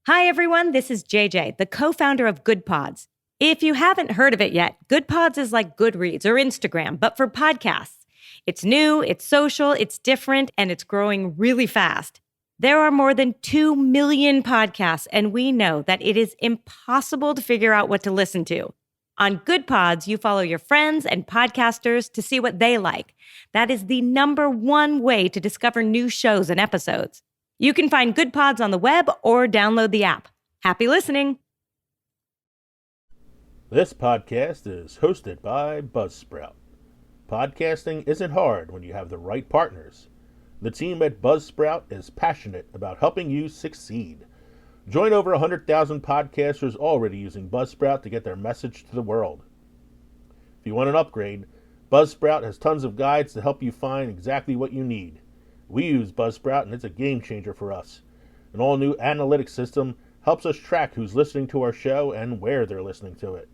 Hi, everyone. This is JJ, the co-founder of GoodPods. If you haven't heard of it yet, GoodPods is like Goodreads or Instagram, but for podcasts. It's new, it's social, it's different, and it's growing really fast. There are more than 2 million podcasts, and we know that it is impossible to figure out what to listen to. On GoodPods, you follow your friends and podcasters to see what they like. That is the number one way to discover new shows and episodes. You can find GoodPods on the web or download the app. Happy listening. This podcast is hosted by Buzzsprout. Podcasting isn't hard when you have the right partners. The team at Buzzsprout is passionate about helping you succeed. Join over 100,000 podcasters already using Buzzsprout to get their message to the world. If you want an upgrade, Buzzsprout has tons of guides to help you find exactly what you need. We use Buzzsprout and it's a game changer for us. An all-new analytics system helps us track who's listening to our show and where they're listening to it.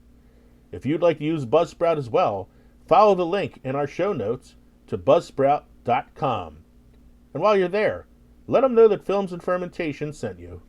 If you'd like to use Buzzsprout as well, follow the link in our show notes to buzzsprout.com. And while you're there, let them know that Films and Fermentation sent you.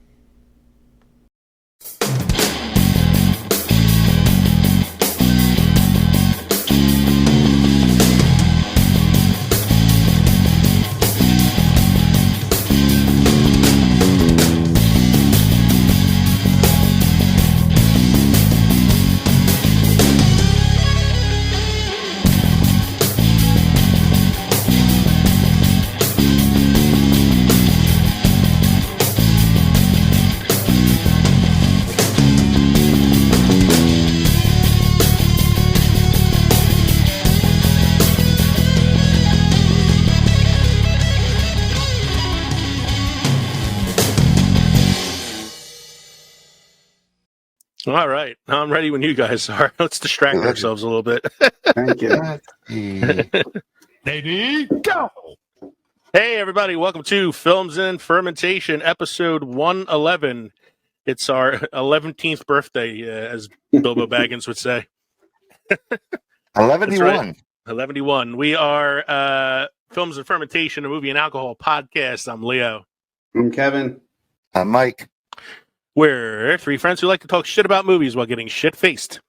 All right. Now I'm ready when you guys are. Let's distract ourselves a little bit. Thank you. Ready, go! Hey, everybody. Welcome to Films and Fermentation, episode 111. It's our 11th birthday, as Bilbo Baggins would say. 11-1. Right. 11-1. We are Films and Fermentation, a movie and alcohol podcast. I'm Leo. I'm Kevin. I'm Mike. We're three friends who like to talk shit about movies while getting shit-faced.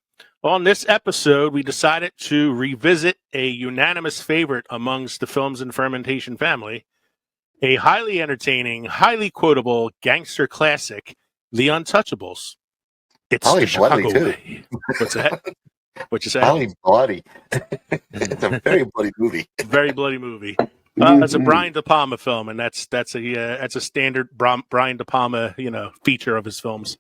On this episode, we decided to revisit a unanimous favorite amongst the Films and Fermentation family, a highly entertaining, highly quotable gangster classic, The Untouchables. It's Holly the Chicago bloody, too. way. What's that? What'd you say? Holly bloody. It's a very bloody movie. Very bloody movie. It's a Brian De Palma film, and that's a standard Brian De Palma feature of his films.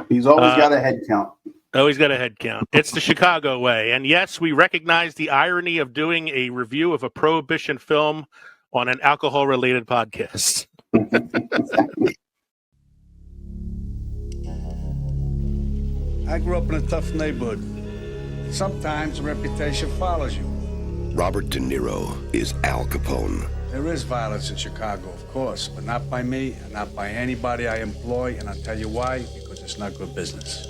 He's always got a head count. Always got a head count. It's the Chicago way, and yes, we recognize the irony of doing a review of a Prohibition film on an alcohol-related podcast. Exactly. I grew up in a tough neighborhood. Sometimes a reputation follows you. Robert De Niro is Al Capone. There is violence in Chicago, of course, but not by me and not by anybody I employ, and I'll tell you why, because it's not good business.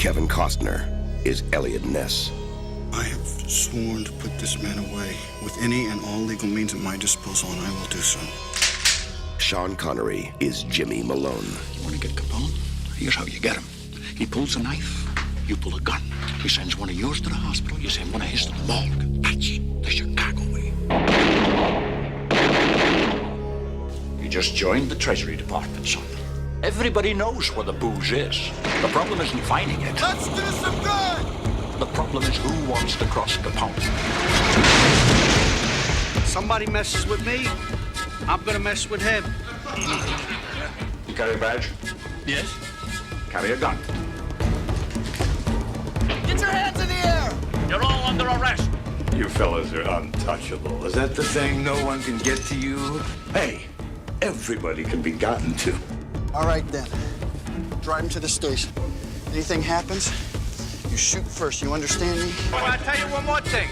Kevin Costner is Elliot Ness. I have sworn to put this man away with any and all legal means at my disposal, and I will do so. Sean Connery is Jimmy Malone. You want to get Capone? Here's how you get him. He pulls a knife. You pull a gun. He sends one of yours to the hospital. You send one of his to the morgue. That's the Chicago way. You just joined the Treasury Department, son. Everybody knows where the booze is. The problem isn't finding it. Let's do some good! The problem is who wants to cross Capone. Somebody messes with me, I'm gonna mess with him. You carry a badge? Yes? Carry a gun. Get your hands in the air! You're all under arrest. You fellas are untouchable. Is that the thing? No one can get to you? Hey, everybody can be gotten to. All right, then. Drive him to the station. Anything happens, you shoot first. You understand me? I'll tell you one more thing.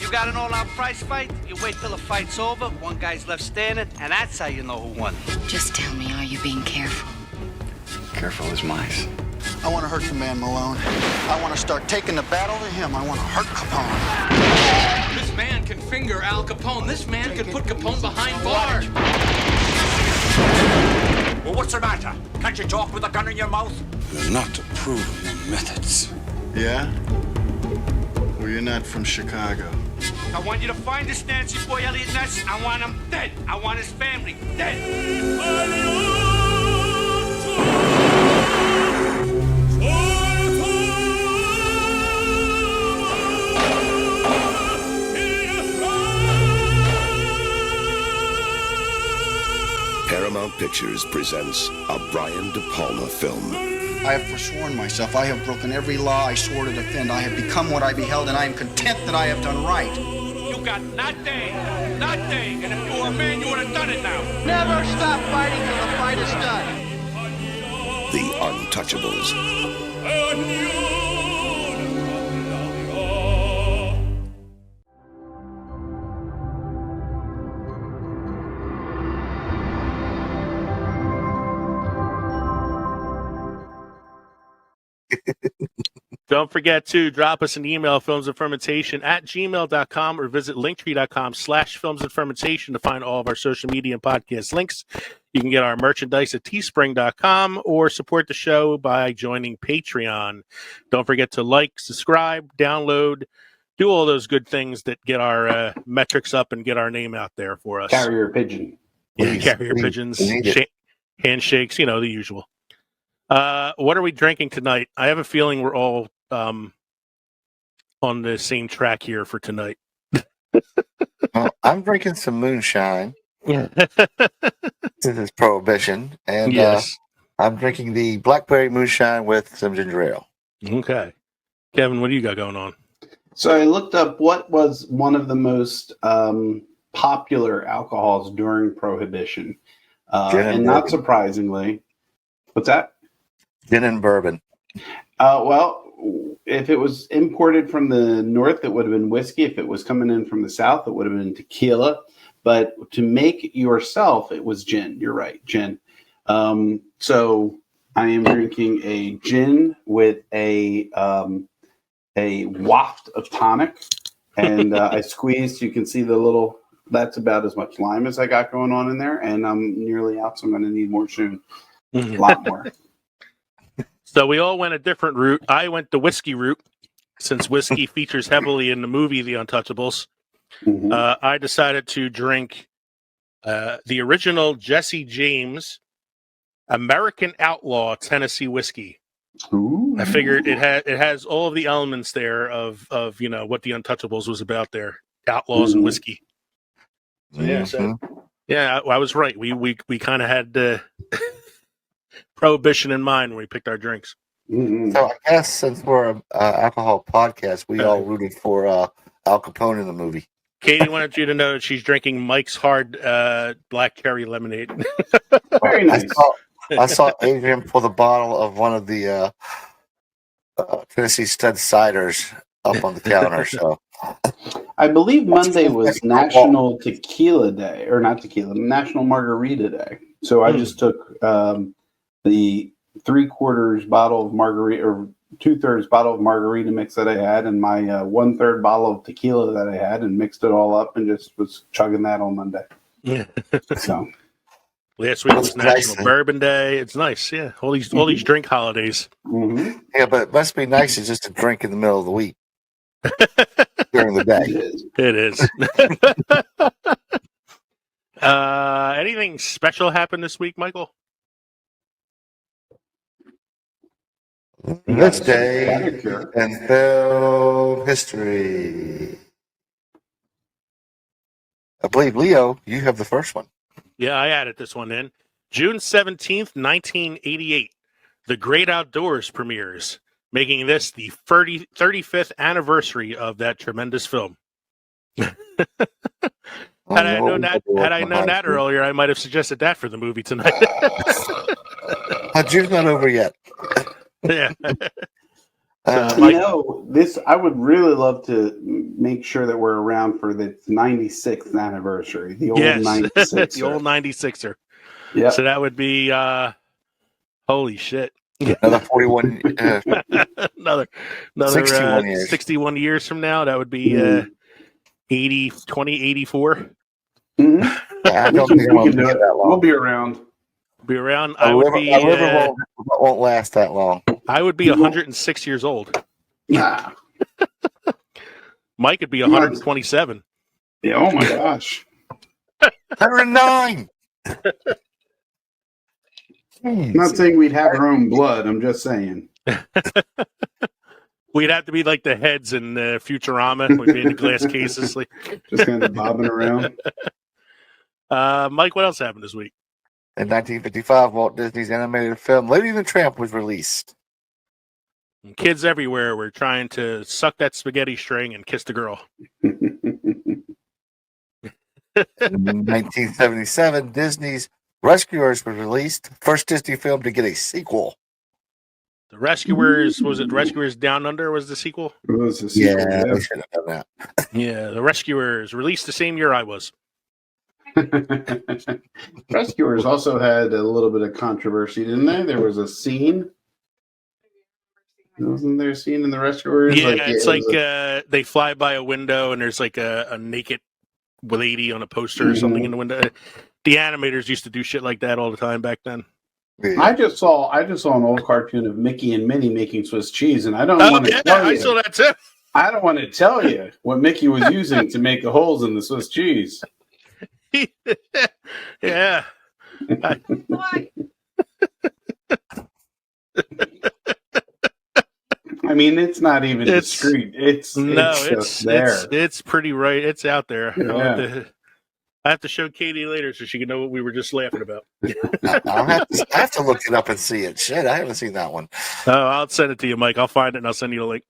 You got an all-out prize fight, you wait till the fight's over, one guy's left standing, and that's how you know who won. Just tell me, are you being careful? Careful as mice. I want to hurt the man, Malone. I want to start taking the battle to him. I want to hurt Capone. This man can finger Al Capone. This man can put Capone behind bars. Well, what's the matter? Can't you talk with a gun in your mouth? You're not approve of your methods. Yeah? Well, you're not from Chicago. I want you to find this Nancy boy, Elliot Ness. I want him dead. I want his family dead. Paramount Pictures presents a Brian De Palma film. I have forsworn myself. I have broken every law I swore to defend. I have become what I beheld, and I am content that I have done right. You got nothing. Nothing. And if you were a man, you would have done it now. Never stop fighting till the fight is done. The Untouchables. Don't forget to drop us an email, filmsandfermentation@gmail.com, or visit linktree.com/filmsandfermentation to find all of our social media and podcast links. You can get our merchandise at teespring.com or support the show by joining Patreon. Don't forget to like, subscribe, download, do all those good things that get our metrics up and get our name out there for us. Carrier pigeon. Yeah, carrier pigeons, handshakes, the usual. What are we drinking tonight? I have a feeling we're all on the same track here for tonight. Well, I'm drinking some moonshine. This is Prohibition, and yes. I'm drinking the blackberry moonshine with some ginger ale. Okay, Kevin, what do you got going on? So I looked up what was one of the most popular alcohols during Prohibition, and not surprisingly, what's that? Gin and bourbon. Well, if it was imported from the north, it would have been whiskey. If it was coming in from the south, it would have been tequila. But to make yourself, it was gin. You're right, gin. So I am drinking a gin with a waft of tonic, and I squeezed. You can see the little. That's about as much lime as I got going on in there, and I'm nearly out, so I'm going to need more soon. A lot more. So we all went a different route. I went the whiskey route, since whiskey features heavily in the movie The Untouchables. Mm-hmm. I decided to drink the original Jesse James American Outlaw Tennessee whiskey. Ooh. I figured it has all of the elements there of what The Untouchables was about there, outlaws and whiskey. So, yeah, I was right. We kind of had Prohibition in mind when we picked our drinks. Mm-hmm. So I guess since we're an alcohol podcast, we all rooted for Al Capone in the movie. Katie wanted you to know that she's drinking Mike's Hard Black Cherry Lemonade. Very nice. I saw Adrian pull the bottle of one of the Tennessee Stud ciders up on the counter. So I believe Monday was National Tequila Day, or not tequila, National Margarita Day. So I just took the 3/4 bottle of margarita, or 2/3 bottle of margarita mix that I had, and my 1/3 bottle of tequila that I had, and mixed it all up, and just was chugging that on Monday. So last week was National Bourbon Day. It's nice, yeah. All these drink holidays. Mm-hmm. Yeah, but it must be nice just to drink in the middle of the week during the day. It is. Anything special happened this week, Michael? This day in film history. I believe, Leo, you have the first one. Yeah, I added this one in. June 17th, 1988. The Great Outdoors premieres, making this the 35th anniversary of that tremendous film. Had I known that earlier, I might have suggested that for the movie tonight. June's not over yet. Yeah. This I would really love to make sure that we're around for the 96th anniversary. The old 96er. The old 96er. Yeah. So that would be holy shit. Another 41 another 61 years. 61 years from now, that would be 2084. Mm-hmm. I don't think we can do it. We'll be around. Be around. My liver won't last that long. I would be 106 years old. Nah. Mike would be 127. Yeah. Oh my gosh. 109. I'm not saying we'd have our own blood. I'm just saying. We'd have to be like the heads in Futurama. We'd be in the glass cases. Just kind of bobbing around. Mike, what else happened this week? In 1955, Walt Disney's animated film Lady and the Tramp was released. And kids everywhere were trying to suck that spaghetti string and kiss the girl. In 1977, Disney's Rescuers was released. First Disney film to get a sequel. The Rescuers, was it Rescuers Down Under was the sequel? It was a sequel, Yeah, they should have done that. Yeah, The Rescuers, released the same year I was. Rescuers also had a little bit of controversy, didn't they? There was a scene. Wasn't there a scene in The Rescuers? Yeah, it's like they fly by a window and there's like a naked lady on a poster or something in the window. The animators used to do shit like that all the time back then. I just saw an old cartoon of Mickey and Minnie making Swiss cheese, and I don't want to tell you. I saw that too. I don't want to tell you what Mickey was using to make the holes in the Swiss cheese. Yeah. I mean, it's not even discreet. It's there. It's pretty right. It's out there. Yeah. I have to show Katie later so she can know what we were just laughing about. I have to look it up and see it. Shit, I haven't seen that one. Oh, I'll send it to you, Mike. I'll find it and I'll send you the link.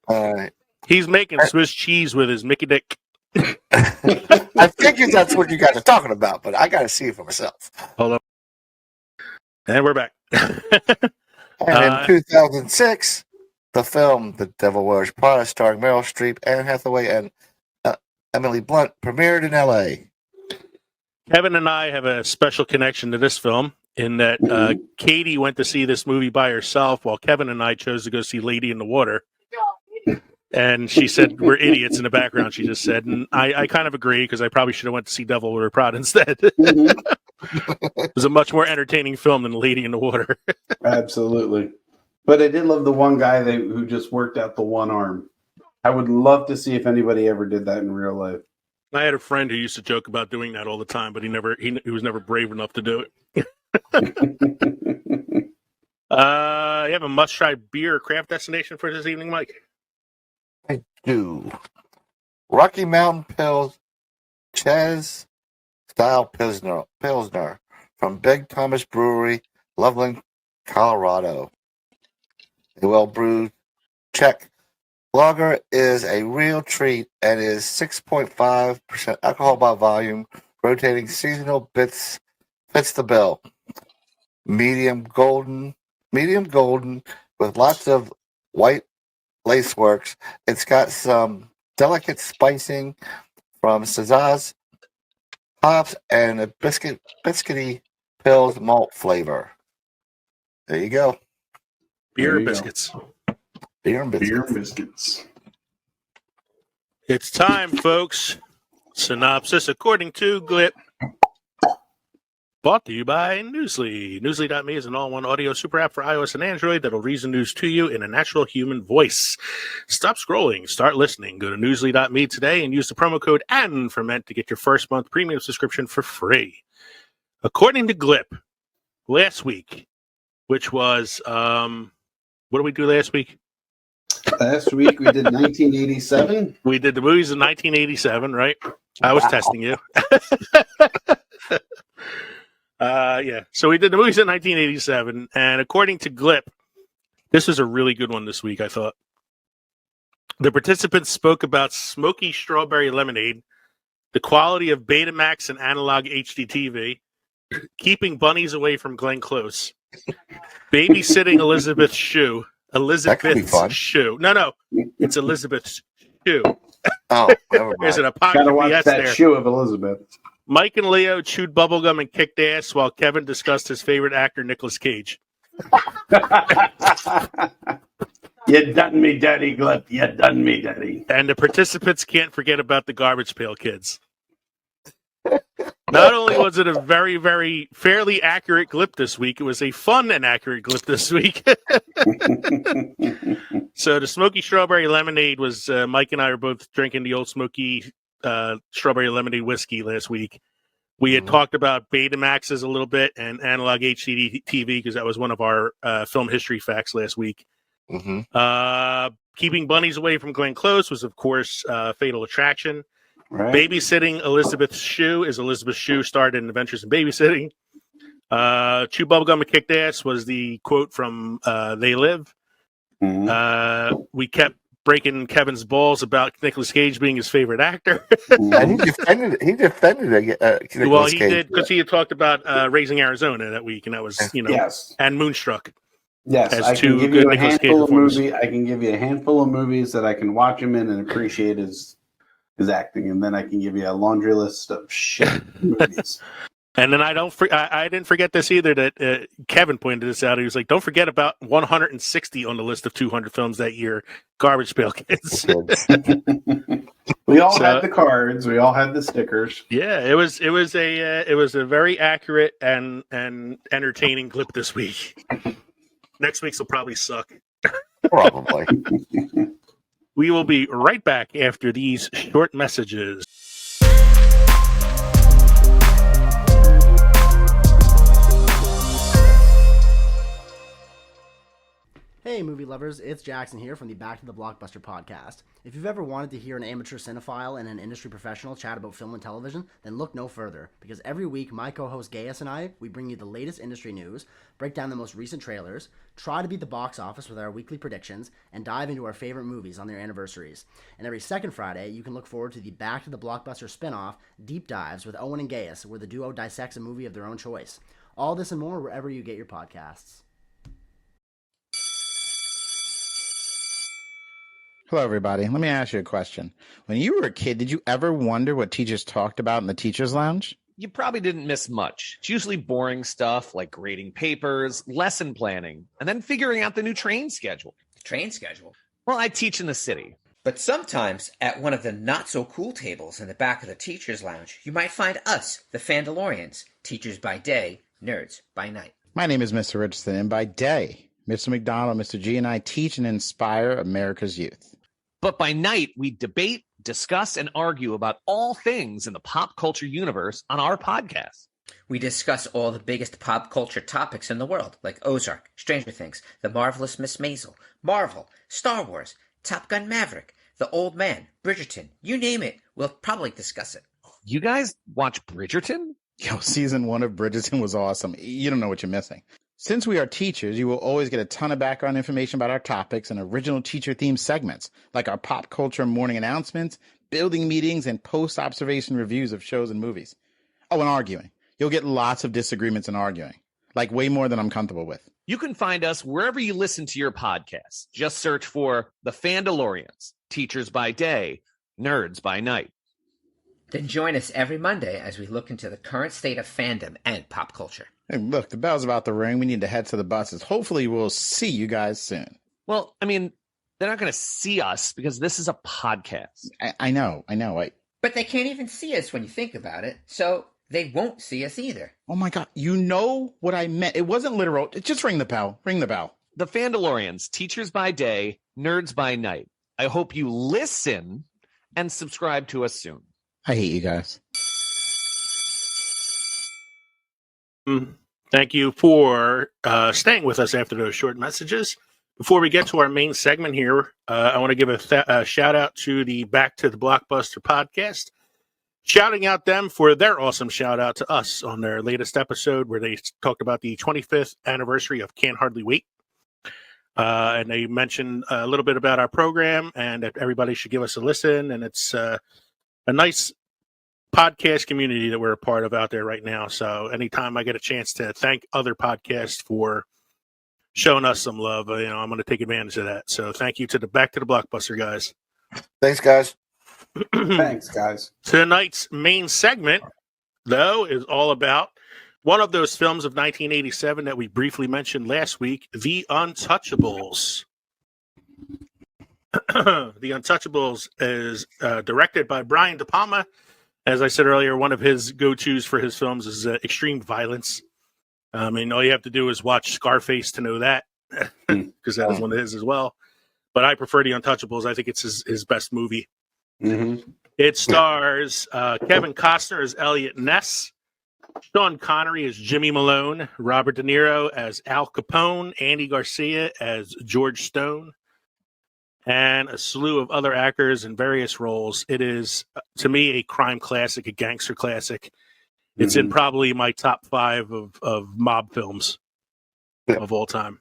All right. He's making Swiss cheese with his Mickey Dick. I figured that's what you guys are talking about, but I got to see it for myself. Hold on. And we're back. And in 2006, the film The Devil Wears Prada, starring Meryl Streep, Anne Hathaway, and Emily Blunt, premiered in L.A. Kevin and I have a special connection to this film in that Katie went to see this movie by herself while Kevin and I chose to go see Lady in the Water. And she said, we're idiots in the background, she just said. And I kind of agree because I probably should have went to see Devil Wears Prada instead. It was a much more entertaining film than Lady in the Water. Absolutely. But I did love the one guy who just worked out the one arm. I would love to see if anybody ever did that in real life. I had a friend who used to joke about doing that all the time, but he was never brave enough to do it. You have a must-try beer or craft destination for this evening, Mike? I do. Rocky Mountain Pils, Chaz Style Pilsner from Big Thomas Brewery, Loveland, Colorado. A well-brewed Czech lager is a real treat and is 6.5% alcohol by volume. Rotating seasonal bits fits the bill. Medium golden with lots of white laceworks. It's got some delicate spicing from Saza's hops and a biscuity Pils malt flavor. There you go. Beer and biscuits. Beer and biscuits. Beer and biscuits. It's time, folks. Synopsis according to Glip. Brought to you by Newsly. Newsly.me is an all-in-one audio super app for iOS and Android that'll read the news to you in a natural human voice. Stop scrolling. Start listening. Go to Newsly.me today and use the promo code ANDFERMENT to get your first month premium subscription for free. According to Glip, last week, which was, what did we do last week? Last week we did 1987. We did the movies in 1987, right? I was testing you. Yeah. So we did the movies in 1987, and according to Glip, this was a really good one this week, I thought. The participants spoke about smoky strawberry lemonade, the quality of Betamax and analog HD TV, keeping bunnies away from Glenn Close, babysitting Elizabeth's shoe. Elizabeth's shoe. No, it's Elizabeth's shoe. Oh, never mind. There's an apocryphy. Gotta watch that there. shoe of Elizabeth. Mike and Leo chewed bubblegum and kicked ass while Kevin discussed his favorite actor, Nicolas Cage. You done me dirty, Glip. You done me dirty. And the participants can't forget about the Garbage Pail Kids. Not only was it a very, very fairly accurate clip this week, it was a fun and accurate clip this week. So the Smoky Strawberry Lemonade was, Mike and I were both drinking the old Smoky Strawberry Lemonade whiskey last week. We had talked about Betamaxes a little bit and analog HDD TV because that was one of our film history facts last week. Keeping bunnies away from Glenn Close was, of course, Fatal Attraction. Right. Babysitting Elizabeth Shue is Elizabeth Shue starred in Adventures in Babysitting. Chew Bubblegum and Kicked Ass was the quote from They Live. We kept breaking Kevin's balls about Nicolas Cage being his favorite actor. And he defended well, he did because he had talked about Raising Arizona that week, and that was, Yes. and Moonstruck. Yes, as I two can give good you a Nicolas Cage handful of performances. movies. I can give you a handful of movies that I can watch him in and appreciate his acting, and then I can give you a laundry list of shit movies. And then I didn't forget this either. That Kevin pointed this out. He was like, "Don't forget about 160 on the list of 200 films that year." Garbage Pail Kids. We all had the cards. We all had the stickers. Yeah, it was a very accurate and entertaining clip this week. Next week's will probably suck. Probably. We will be right back after these short messages. Hey movie lovers, it's Jackson here from the Back to the Blockbuster podcast. If you've ever wanted to hear an amateur cinephile and an industry professional chat about film and television, then look no further, because every week my co-host Gaius and I, we bring you the latest industry news, break down the most recent trailers, try to beat the box office with our weekly predictions, and dive into our favorite movies on their anniversaries. And every second Friday, you can look forward to the Back to the Blockbuster spin-off, Deep Dives with Owen and Gaius, where the duo dissects a movie of their own choice. All this and more wherever you get your podcasts. Hello, everybody. Let me ask you a question. When you were a kid, did you ever wonder what teachers talked about in the teacher's lounge? You probably didn't miss much. It's usually boring stuff like grading papers, lesson planning, and then figuring out the new train schedule. Train schedule? Well, I teach in the city. But sometimes, at one of the not-so-cool tables in the back of the teacher's lounge, you might find us, the Fandalorians, teachers by day, nerds by night. My name is Mr. Richardson, and by day, Mr. McDonald, Mr. G, and I teach and inspire America's youth. But by night, we debate, discuss, and argue about all things in the pop culture universe on our podcast. We discuss all the biggest pop culture topics in the world, like Ozark, Stranger Things, The Marvelous Miss Maisel, Marvel, Star Wars, Top Gun Maverick, The Old Man, Bridgerton, you name it, we'll probably discuss it. You guys watch Bridgerton? Yo, season 1 of Bridgerton was awesome. You don't know what you're missing. Since we are teachers, you will always get a ton of background information about our topics and original teacher-themed segments, like our pop culture morning announcements, building meetings, and post-observation reviews of shows and movies. Oh, and arguing. You'll get lots of disagreements and arguing, like way more than I'm comfortable with. You can find us wherever you listen to your podcasts. Just search for The Fandalorians, Teachers by Day, Nerds by Night. Then join us every Monday as we look into the current state of fandom and pop culture. Hey, look, the bell's about to ring. We need to head to the buses. Hopefully we'll see you guys soon. Well, I mean, they're not going to see us because this is a podcast. I know. But they can't even see us when you think about it, so they won't see us either. Oh my God, you know what I meant. It wasn't literal. Just ring the bell. Ring the bell. The Fandalorians, Teachers by Day, Nerds by Night. I hope you listen and subscribe to us soon. I hate you guys. Thank you for staying with us after those short messages. Before we get to our main segment here, I want to give a shout out to the Back to the Blockbuster podcast, shouting out them for their awesome shout out to us on their latest episode where they talked about the 25th anniversary of Can't Hardly Wait. And they mentioned a little bit about our program and that everybody should give us a listen. And it's a nice podcast community that we're a part of out there right now. So anytime I get a chance to thank other podcasts for showing us some love, I'm going to take advantage of that. So thank you to the Back to the Blockbuster guys. Thanks, guys. Thanks, guys. Tonight's main segment, though, is all about one of those films of 1987 that we briefly mentioned last week, The Untouchables. The Untouchables is directed by Brian De Palma As I said earlier, one of his go-tos for his films is extreme violence. I mean, all you have to do is watch Scarface to know that, because that is one of his as well. But I prefer The Untouchables. I think it's his best movie. Mm-hmm. It stars Kevin Costner as Elliot Ness, Sean Connery as Jimmy Malone, Robert De Niro as Al Capone, Andy Garcia as George Stone, and a slew of other actors in various roles. It is, to me, a crime classic, a gangster classic. It's in probably my top 5 of mob films of all time.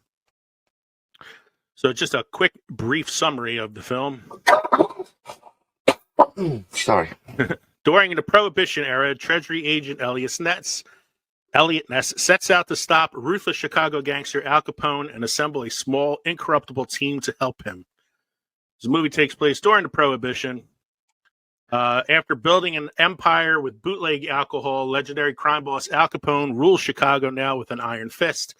So just a quick, brief summary of the film. Sorry. During the Prohibition era, Treasury agent Elliot Ness sets out to stop ruthless Chicago gangster Al Capone and assemble a small, incorruptible team to help him. This movie takes place during the Prohibition. After building an empire with bootleg alcohol, legendary crime boss Al Capone rules Chicago now with an iron fist.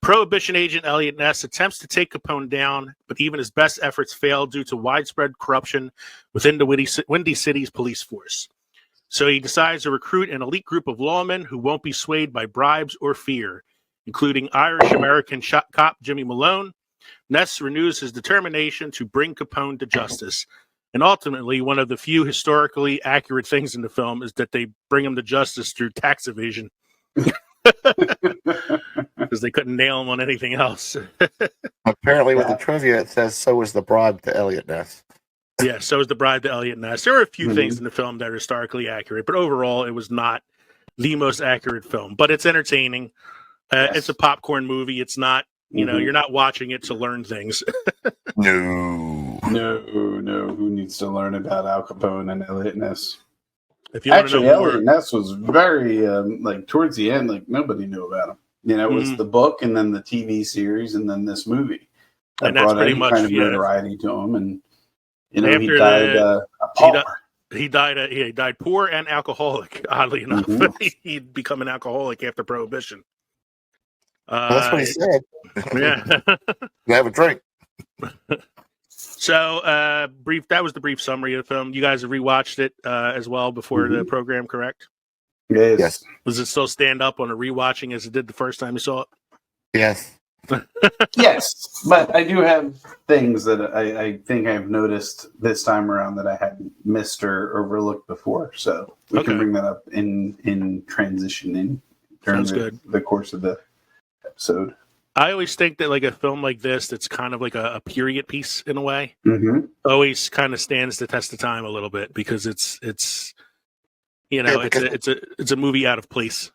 Prohibition agent Elliot Ness attempts to take Capone down, but even his best efforts fail due to widespread corruption within the Windy City's police force. So he decides to recruit an elite group of lawmen who won't be swayed by bribes or fear, including Irish-American cop Jimmy Malone. Ness renews his determination to bring Capone to justice. And ultimately, one of the few historically accurate things in the film is that they bring him to justice through tax evasion. Because they couldn't nail him on anything else. Apparently, with the trivia, it says so was the bribe to Elliot Ness. Yeah, so is the bribe to Elliot Ness. There are a few things in the film that are historically accurate, but overall, it was not the most accurate film. But it's entertaining. It's a popcorn movie. It's not, you're not watching it to learn things. No. Who needs to learn about Al Capone and Elliot Ness? If you Actually, want to know more, Elliot Ness was very towards the end, nobody knew about him. It was the book, and then the TV series, and then this movie that and that's brought pretty any much kind of notoriety to him. And he After died a pauper. he died poor and alcoholic. Oddly enough, he'd become an alcoholic after Prohibition. That's what he said. Yeah, have a drink. So, that was the brief summary of the film. You guys have rewatched it as well before the program, correct? Yes. Does it still stand up on a rewatching as it did the first time you saw it? Yes. Yes, but I do have things that I think I've noticed this time around that I hadn't missed or overlooked before. So we can bring that up in transitioning during the course of the episode. I always think that like a film like this, that's kind of like a period piece in a way, always kind of stands the test of time a little bit because it's a movie out of place.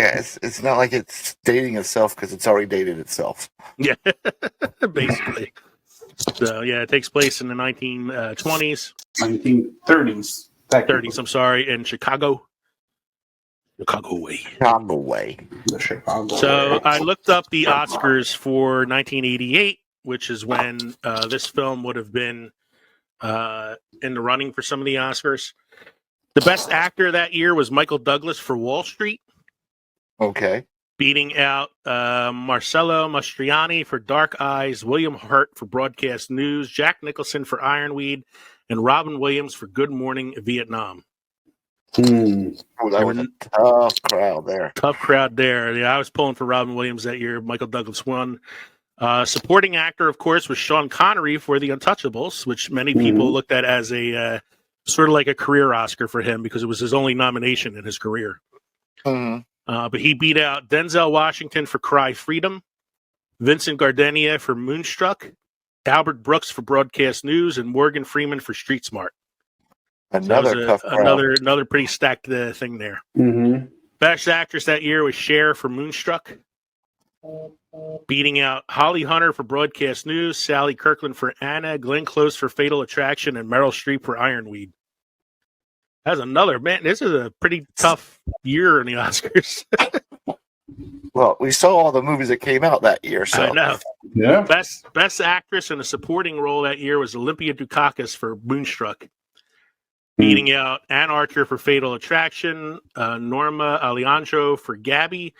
Yeah, it's not like it's dating itself because it's already dated itself. Yeah, basically. So yeah, it takes place in the 1920s, 1930s, 30s. I'm sorry, in Chicago. Chicago way. The Chicago So way. I looked up the Oscars for 1988, which is when this film would have been in the running for some of the Oscars. The best actor that year was Michael Douglas for Wall Street. Okay. Beating out Marcello Mastroianni for Dark Eyes, William Hurt for Broadcast News, Jack Nicholson for Ironweed, and Robin Williams for Good Morning Vietnam. Oh, that was a tough crowd there. Tough crowd there. Yeah, I was pulling for Robin Williams that year. Michael Douglas won. Supporting actor, of course, was Sean Connery for The Untouchables, which many people looked at as a sort of like a career Oscar for him because it was his only nomination in his career. But he beat out Denzel Washington for Cry Freedom, Vincent Gardenia for Moonstruck, Albert Brooks for Broadcast News, and Morgan Freeman for Street Smart. Tough crowd. Another pretty stacked thing there. Best actress that year was Cher for Moonstruck, beating out Holly Hunter for Broadcast News, Sally Kirkland for Anna, Glenn Close for Fatal Attraction, and Meryl Streep for Ironweed. That's another, man, this is a pretty tough year in the Oscars. Well, we saw all the movies that came out that year. So I know. Yeah. Best actress in a supporting role that year was Olympia Dukakis for Moonstruck, beating out Ann Archer for Fatal Attraction, Norma Alejandro for Gabby,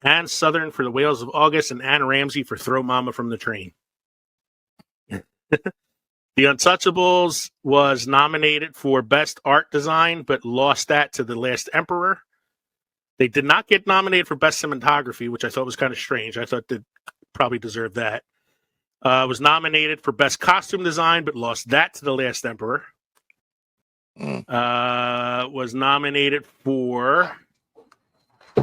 Ann Southern for The Whales of August, and Ann Ramsey for Throw Mama from the Train. The Untouchables was nominated for Best Art Design, but lost that to The Last Emperor. They did not get nominated for Best Cinematography, which I thought was kind of strange. I thought they probably deserved that. Was nominated for Best Costume Design, but lost that to The Last Emperor. Was nominated for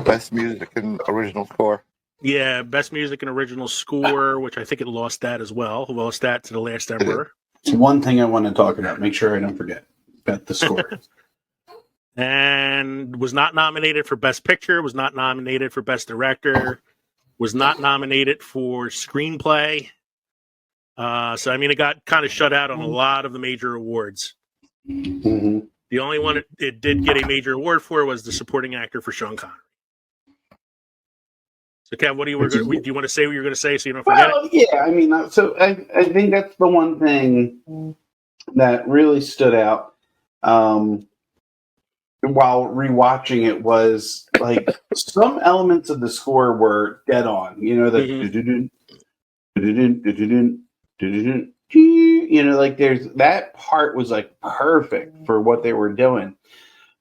Best Music and Original Score. Yeah, Best Music and Original Score, which I think it lost that as well. Lost that to The Last Emperor. It's one thing I want to talk about. Make sure I don't forget about the score. And was not nominated for Best Picture, was not nominated for Best Director, was not nominated for Screenplay. So, I mean, it got kind of shut out on a lot of the major awards. Mm-hmm. The only one it did get a major award for was the supporting actor for Sean Connery. So, Kev, what do you want to say what you're going to say so you don't forget it? Yeah, I mean, so I think that's the one thing that really stood out while rewatching it was like some elements of the score were dead on. You know, like there's that part was like perfect for what they were doing,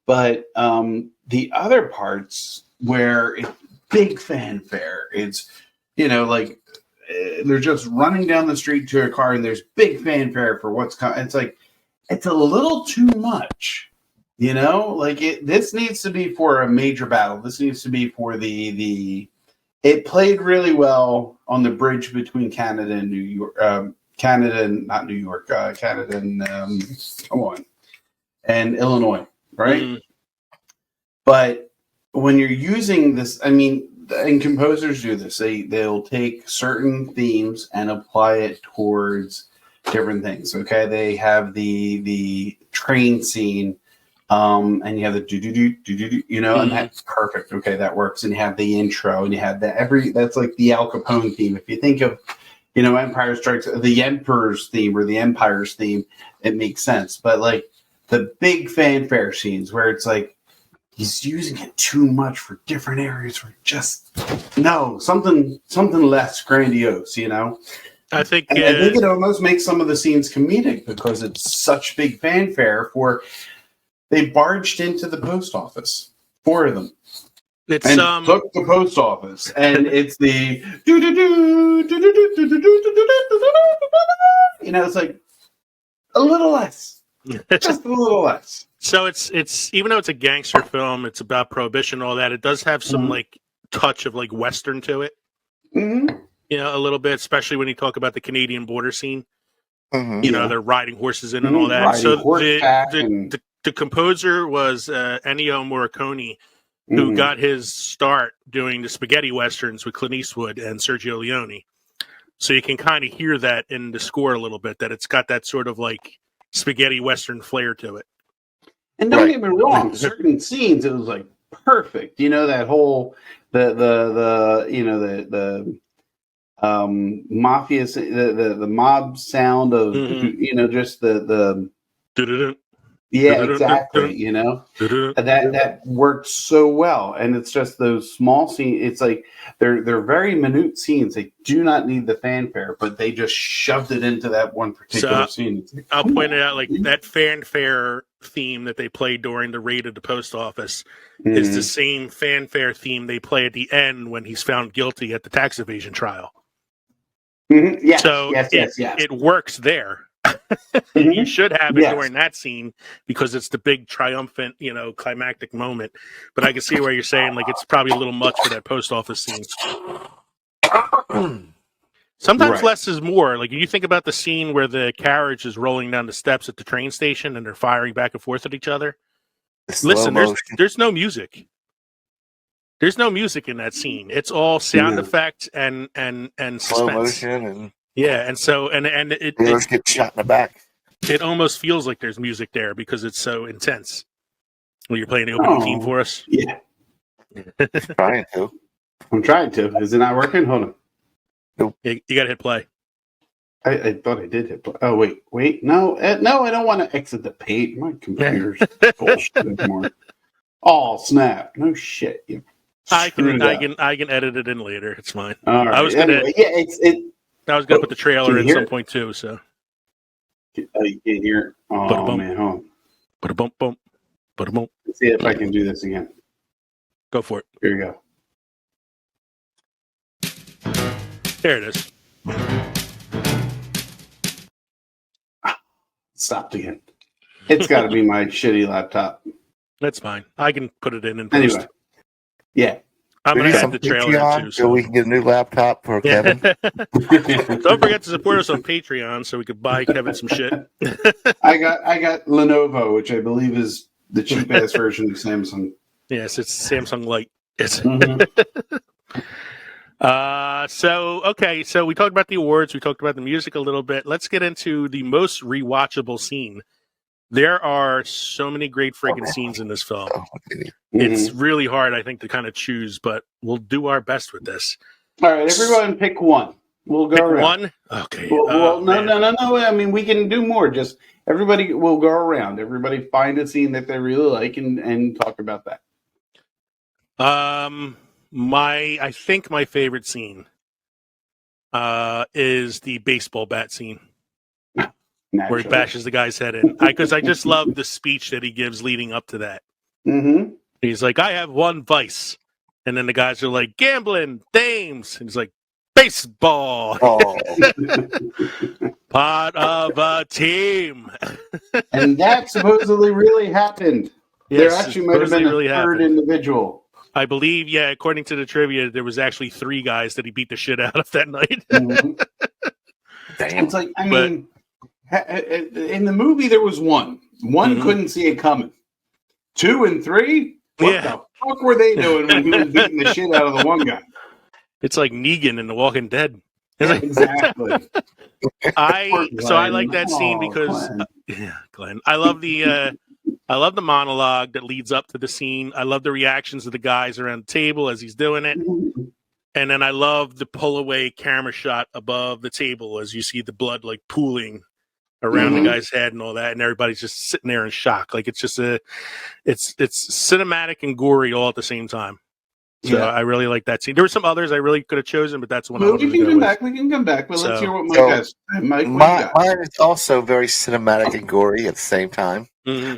but the other parts where it's big fanfare, it's like they're just running down the street to a car and there's big fanfare for what's coming. It's like it's a little too much. Like this needs to be for a major battle. This needs to be for the. It played really well on the bridge between Canada and New York. Canada and not New York. Canada and and Illinois, right? Mm-hmm. But when you're using this, I mean, and composers do this. They'll take certain themes and apply it towards different things. Okay, they have the train scene. And you have the do-do-do, and that's perfect. Okay, that works. And you have the intro, and you have that's like the Al Capone theme. If you think of, Empire Strikes, the Emperor's theme or the Empire's theme, it makes sense. But like the big fanfare scenes where it's like he's using it too much for different areas, or just something less grandiose, I think I think it almost makes some of the scenes comedic because it's such big fanfare for. They barged into the post office, 4 of them. Took the post office, and it's the it's like a little less, just a little less. So it's even though it's a gangster film, it's about Prohibition and all that. It does have some like touch of like Western to it, a little bit, especially when you talk about the Canadian border scene. They're riding horses in and all that. So the composer was Ennio Morricone, who got his start doing the spaghetti westerns with Clint Eastwood and Sergio Leone. So you can kind of hear that in the score a little bit, that it's got that sort of like spaghetti western flair to it. And don't get me wrong, certain scenes it was like perfect. That whole the mafia, the mob sound of just the. Yeah, exactly. That worked so well, and it's just those small scenes. It's like they're very minute scenes. They do not need the fanfare, but they just shoved it into that one particular scene. Like, I'll point it out, like that fanfare theme that they played during the raid of the post office is the same fanfare theme they play at the end when he's found guilty at the tax evasion trial. Mm-hmm. Yes, so yes. It works there. You should have it during that scene because it's the big triumphant, climactic moment. But I can see where you're saying like it's probably a little much for that post office scene. Sometimes less is more. Like you think about the scene where the carriage is rolling down the steps at the train station and they're firing back and forth at each other. Listen, there's no music. There's no music in that scene. It's all sound effect and suspense. Slow motion and and so it get shot in the back. It almost feels like there's music there because it's so intense. Well, you're playing the opening theme for us. Yeah, I'm trying to. Is it not working? Hold on. Nope. You got to hit play. I thought I did hit play. Oh wait, no, I don't want to exit the page. My computer's bullshit anymore. Oh snap! No shit. I can edit it in later. It's fine. All right. I was gonna I was gonna put the trailer in some point too. So You can't hear. Oh man, hold on. Ba-da-bump, bump. Ba-da-bump. Let's see if I can do this again. Go for it. Here you go. There it is. Stopped again. It's got to be my shitty laptop. That's fine. I can put it in and post. Anyway, yeah. I'm going to add the trailer in too. So we can get a new laptop for Kevin. Don't forget to support us on Patreon so we could buy Kevin some shit. I got Lenovo, which I believe is the cheap ass version of Samsung. Yes, it's Samsung Lite. Mm-hmm. So we talked about the awards, we talked about the music a little bit. Let's get into the most rewatchable scene. There are so many great freaking scenes in this film. It's really hard, I think, to kind of choose, but we'll do our best with this. All right, everyone pick one. We'll go around. One? Okay. No. I mean, we can do more. Just everybody will go around. Everybody find a scene that they really like and talk about that. I think my favorite scene is the baseball bat scene. Where he bashes the guy's head in. Because I just love the speech that he gives leading up to that. Mm-hmm. He's like, I have one vice. And then the guys are like, gambling, dames. And he's like, baseball. Oh. Part of a team. And that supposedly really happened. Yes, there actually might have been a third individual. I believe, yeah, according to the trivia, there was actually 3 guys that he beat the shit out of that night. Mm-hmm. Damn. It's like, I mean... in the movie, there was one. One couldn't see it coming. 2 and 3? What the fuck were they doing when he was beating the shit out of the one guy? It's like Negan in The Walking Dead. Exactly. I like that scene because Glenn. I love the monologue that leads up to the scene. I love the reactions of the guys around the table as he's doing it. And then I love the pull away camera shot above the table as you see the blood like pooling around the guy's head and all that, and everybody's just sitting there in shock. Like it's just it's cinematic and gory all at the same time. So I really like that scene. There were some others I really could have chosen, but that's one. We can come back. But let's hear what Mike has. Mine is also very cinematic and gory at the same time. Mm-hmm.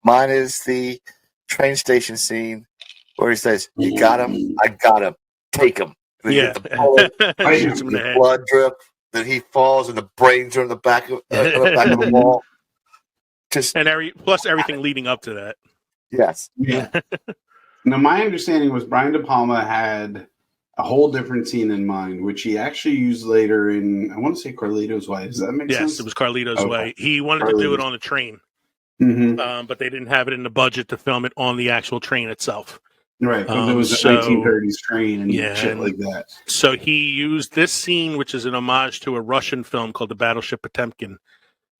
Mine is the train station scene where he says, "You got him, I got him, take him." Yeah, shoots him in the head. Blood drip. Then he falls, and the brains are in the back of the wall. Plus everything leading up to that. Yes. Yeah. Now, my understanding was Brian De Palma had a whole different scene in mind, which he actually used later in, I want to say Carlito's Way. Does that make sense? Yes, it was Carlito's Way. He wanted to do it on a train, but they didn't have it in the budget to film it on the actual train itself. Right, because it was a 1930s train and shit like that. So he used this scene, which is an homage to a Russian film called The Battleship Potemkin,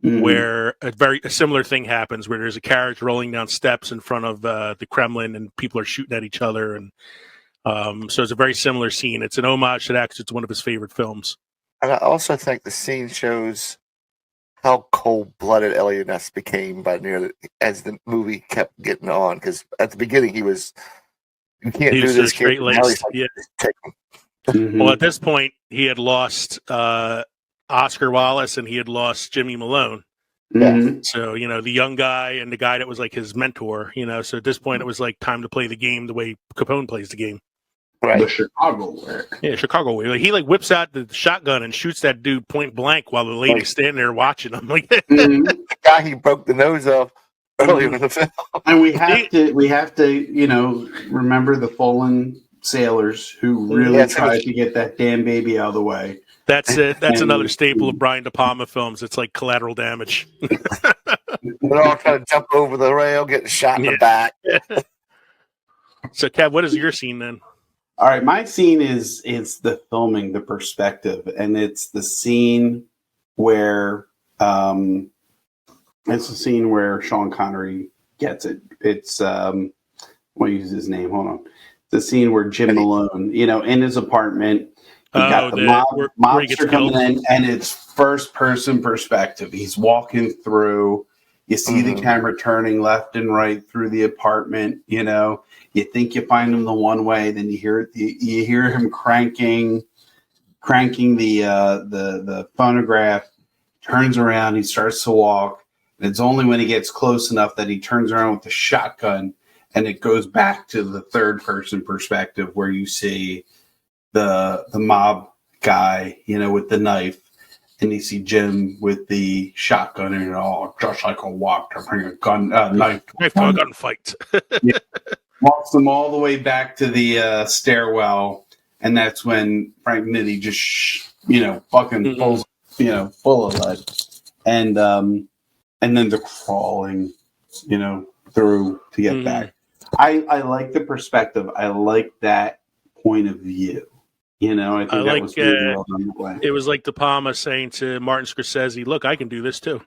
where a similar thing happens, where there's a carriage rolling down steps in front of the Kremlin and people are shooting at each other. And so it's a very similar scene. It's an homage to that because it's one of his favorite films. And I also think the scene shows how cold-blooded Elliot Ness became as the movie kept getting on. Because at the beginning, he was... You can't do this. Straight-laced. Yeah. Well, at this point, he had lost Oscar Wallace and he had lost Jimmy Malone. So, the young guy and the guy that was like his mentor, so at this point, it was like time to play the game the way Capone plays the game. Right. The Chicago way. Yeah, Chicago way. Like, he whips out the shotgun and shoots that dude point blank while the lady's standing there watching him. Like the guy he broke the nose of earlier in the film. And we have to, remember the fallen sailors who really tried to get that damn baby out of the way. That's it. That's another staple of Brian De Palma films. It's like Collateral Damage. They're all trying to jump over the rail, getting shot in the back. So, Kev, what is your scene then? All right, my scene is the filming, the perspective, and it's the scene where Sean Connery gets it. It's I want to use his name. Hold on. The scene where Jim Malone, in his apartment, he got the mobster coming in, and it's first person perspective. He's walking through. You see the camera turning left and right through the apartment. You think you find him the one way, then you hear him cranking the phonograph, turns around, he starts to walk, and it's only when he gets close enough that he turns around with the shotgun, and it goes back to the third person perspective where you see the mob guy, with the knife, and you see Jim with the shotgun, and just like a walk to bring a knife to a gunfight. Yeah. Walks them all the way back to the stairwell, and that's when Frank Nitti just, fucking pulls, full of lead, and then they're crawling, through to get back. I like the perspective. I like that point of view. I think that was really well done that way. It was like De Palma saying to Martin Scorsese, "Look, I can do this too."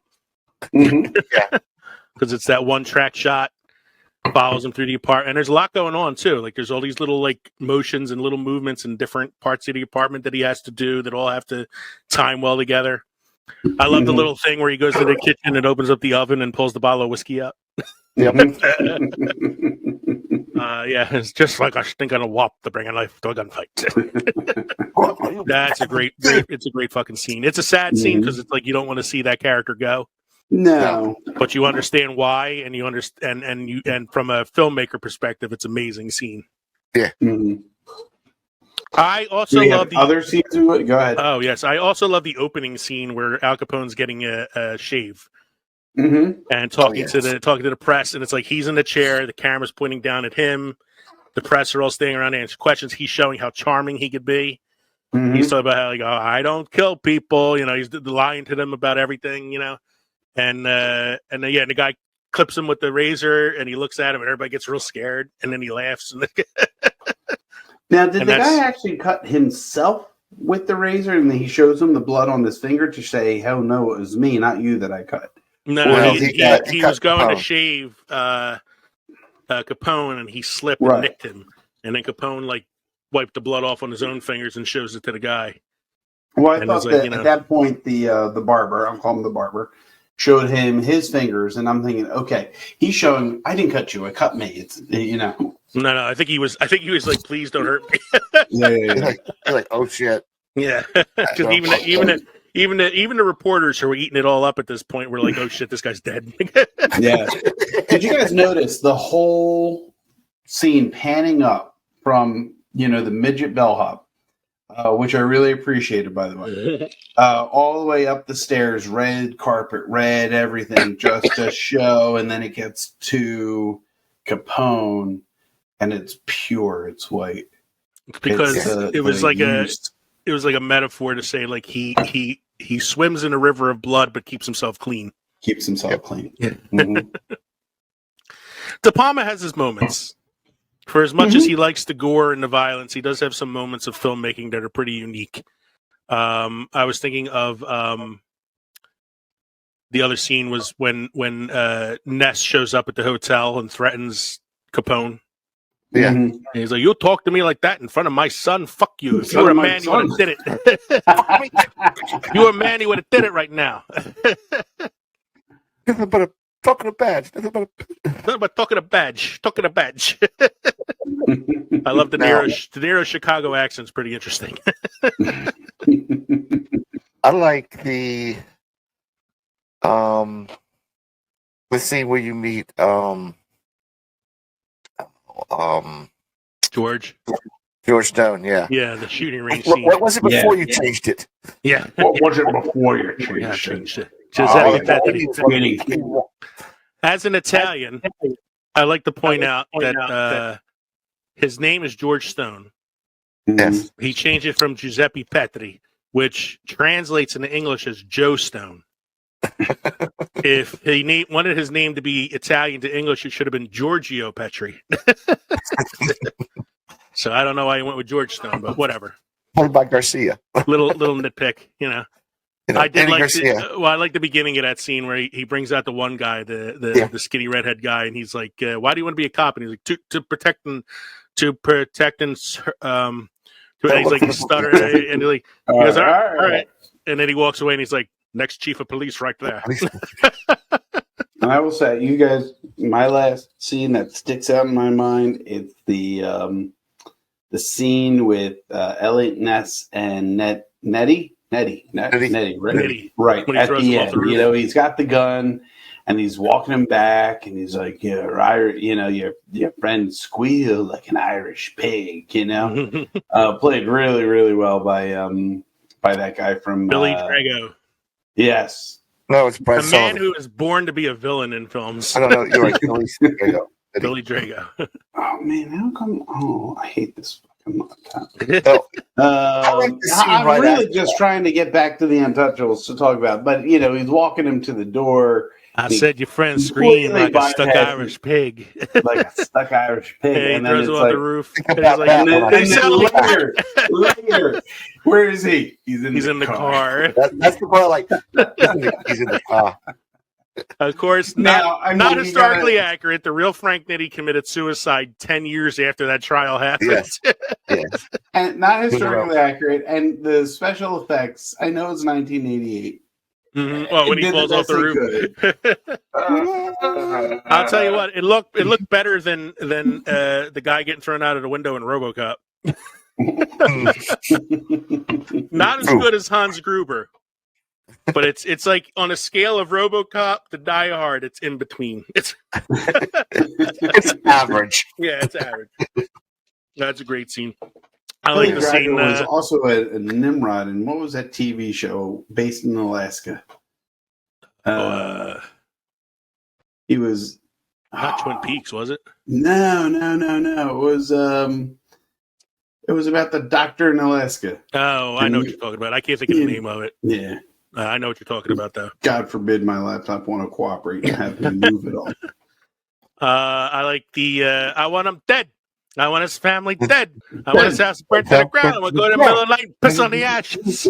Because it's that one track shot. Follows him through the apartment, and there's a lot going on too. Like there's all these little like motions and little movements in different parts of the apartment that he has to do that all have to time well together. I love the little thing where he goes to the kitchen and opens up the oven and pulls the bottle of whiskey out. Yep. Yeah, it's just like I think on a wop to bring a knife to a gunfight. That's a great. It's a great fucking scene. It's a sad scene because it's like you don't want to see that character go. No, but you understand why, and you understand, and from a filmmaker perspective, it's an amazing scene. Yeah. I also love the other scenes. Go ahead. Oh yes, I also love the opening scene where Al Capone's getting a shave and talking to the press, and it's like he's in the chair, the camera's pointing down at him, the press are all staying around to answer questions. He's showing how charming he could be. He's talking about how like, I don't kill people, he's lying to them about everything, And then the guy clips him with the razor, and he looks at him, and everybody gets real scared, and then he laughs. Now, did the guy actually cut himself with the razor, and then he shows him the blood on his finger to say, "Hell no, it was me, not you, that I cut"? No, he was going to shave Capone, and he slipped and nicked him, and then Capone wiped the blood off on his own fingers and shows it to the guy. Well, I thought that at that point the barber, I'll call him the barber, showed him his fingers, and I'm thinking, okay, he's showing, I didn't cut you, I cut me. It's No, I think he was like, please don't hurt me. Yeah. You're like, oh shit. Yeah, because even the reporters who were eating it all up at this point were like, oh shit, this guy's dead. Yeah. Did you guys notice the whole scene panning up from the midget bellhop? Which I really appreciated, by the way. All the way up the stairs, red carpet, red everything, just to show, and then it gets to Capone, and it's pure, it's white. Because it was like a metaphor to say like he swims in a river of blood, but keeps himself clean. Keeps himself clean. Yeah. De Palma has his moments. For as much as he likes the gore and the violence, he does have some moments of filmmaking that are pretty unique. I was thinking of the other scene was when Ness shows up at the hotel and threatens Capone. Yeah. And he's like, "You talk to me like that in front of my son? Fuck you. If you were a man, you would have did it. You were a man, you would have did it right now." Nothing but a talking a badge. Nothing but talking a badge. Talking a badge. I love the Nero Chicago accent's pretty interesting. I like the scene where you meet George Stone. Yeah, the shooting range scene. What was it before you changed it? Yeah, what was it before you changed it? As an Italian, I like to point out that his name is George Stone. Yes. He changed it from Giuseppe Petri, which translates into English as Joe Stone. If he wanted his name to be Italian to English, it should have been Giorgio Petri. So I don't know why he went with George Stone, but whatever. Played by Garcia. little nitpick, I did like I like the beginning of that scene where he brings out the one guy, the skinny redhead guy, and he's like, "Why do you want to be a cop?" And he's like, "To protect and he's like stuttering, and he goes, all right, and then he walks away, and he's like, "Next chief of police, right there." And I will say, you guys, my last scene that sticks out in my mind, it's the scene with Elliot Ness and Nettie. Nettie, right? Nettie. Right When he at throws the him off the end, roof. he's got the gun, and he's walking him back, and he's like, your friend squealed like an Irish pig, played really, really well by that guy from Billy Drago. Yes. No, it's Brad A man who is born to be a villain in films. I don't know. You're right. Billy Drago. Billy Drago. Oh man, how come? Oh, I hate this fucking No. I'm really just trying to get back to the Untouchables to talk about, but he's walking him to the door. I said your friend screamed like a stuck Irish pig. Like a stuck Irish pig. Yeah, he and throws then him it's off like, the roof. and And later, where is he? He's in the car. That's the part. Like he's in the car. Of course, not historically accurate. The real Frank Nitti committed suicide 10 years after that trial happened. Yes. And not historically accurate. And the special effects, I know it's 1988. Mm-hmm. Well, when he falls off the roof. I'll tell you what, it looked better than the guy getting thrown out of the window in RoboCop. Not as good as Hans Gruber. But it's like on a scale of RoboCop to Die Hard, it's in between. It's average. Yeah, it's average. That's a great scene. I like the scene. Was also a Nimrod, and what was that TV show based in Alaska? He was not Twin Peaks, was it? No. It was about the doctor in Alaska. Oh, I know what you're talking about. I can't think of the name of it. Yeah. I know what you're talking about, though. God forbid my laptop want to cooperate and have me move it all. I like the, I want him dead. I want his family dead. I want his house burnt to the ground. I want to go to the middle of the night and piss on the ashes.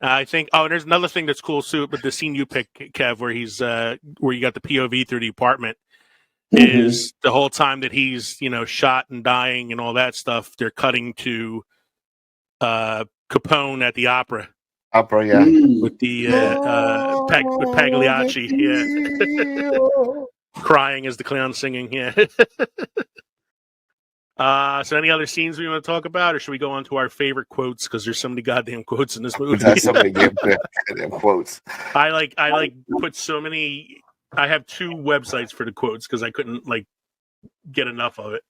I think, there's another thing that's cool, too, but the scene you picked, Kev, where he's, where you got the POV through the apartment, is the whole time that he's, shot and dying and all that stuff, they're cutting to, Capone at the opera. Yeah. With the with Pagliacci, crying as the clown singing, So any other scenes we want to talk about, or should we go on to our favorite quotes? Because there's so many goddamn quotes in this movie. That's so many goddamn quotes. I put so many. I have 2 websites for the quotes because I couldn't get enough of it.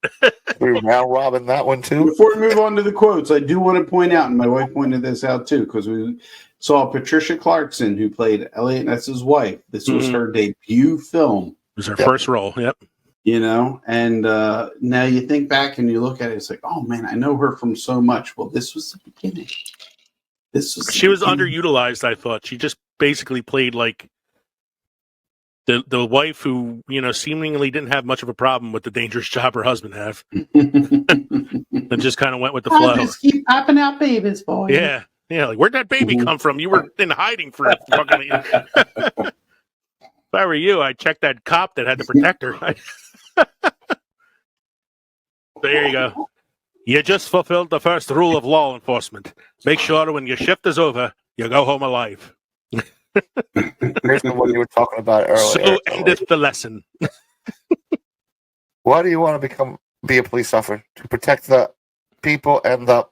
We're round robin that one too. Before we move on to the quotes, I do want to point out, and my wife pointed this out too, because we saw Patricia Clarkson, who played Elliot Ness's wife. This was her debut film. It was her first role. Yep. And now you think back and you look at it, it's like, oh man, I know her from so much. Well, this was the beginning. She was underutilized, I thought. She just basically played the wife who, seemingly didn't have much of a problem with the dangerous job her husband had. And just kind of went with the flow. I just keep popping out babies for you. Yeah. Yeah, where'd that baby come from? You were in hiding for fucking... If I were you, I'd check that cop that had to protect her. There you go. You just fulfilled the first rule of law enforcement. Make sure when your shift is over, you go home alive. Here's the one you were talking about earlier. So endeth the lesson. Why do you want to be a police officer? To protect the people and the...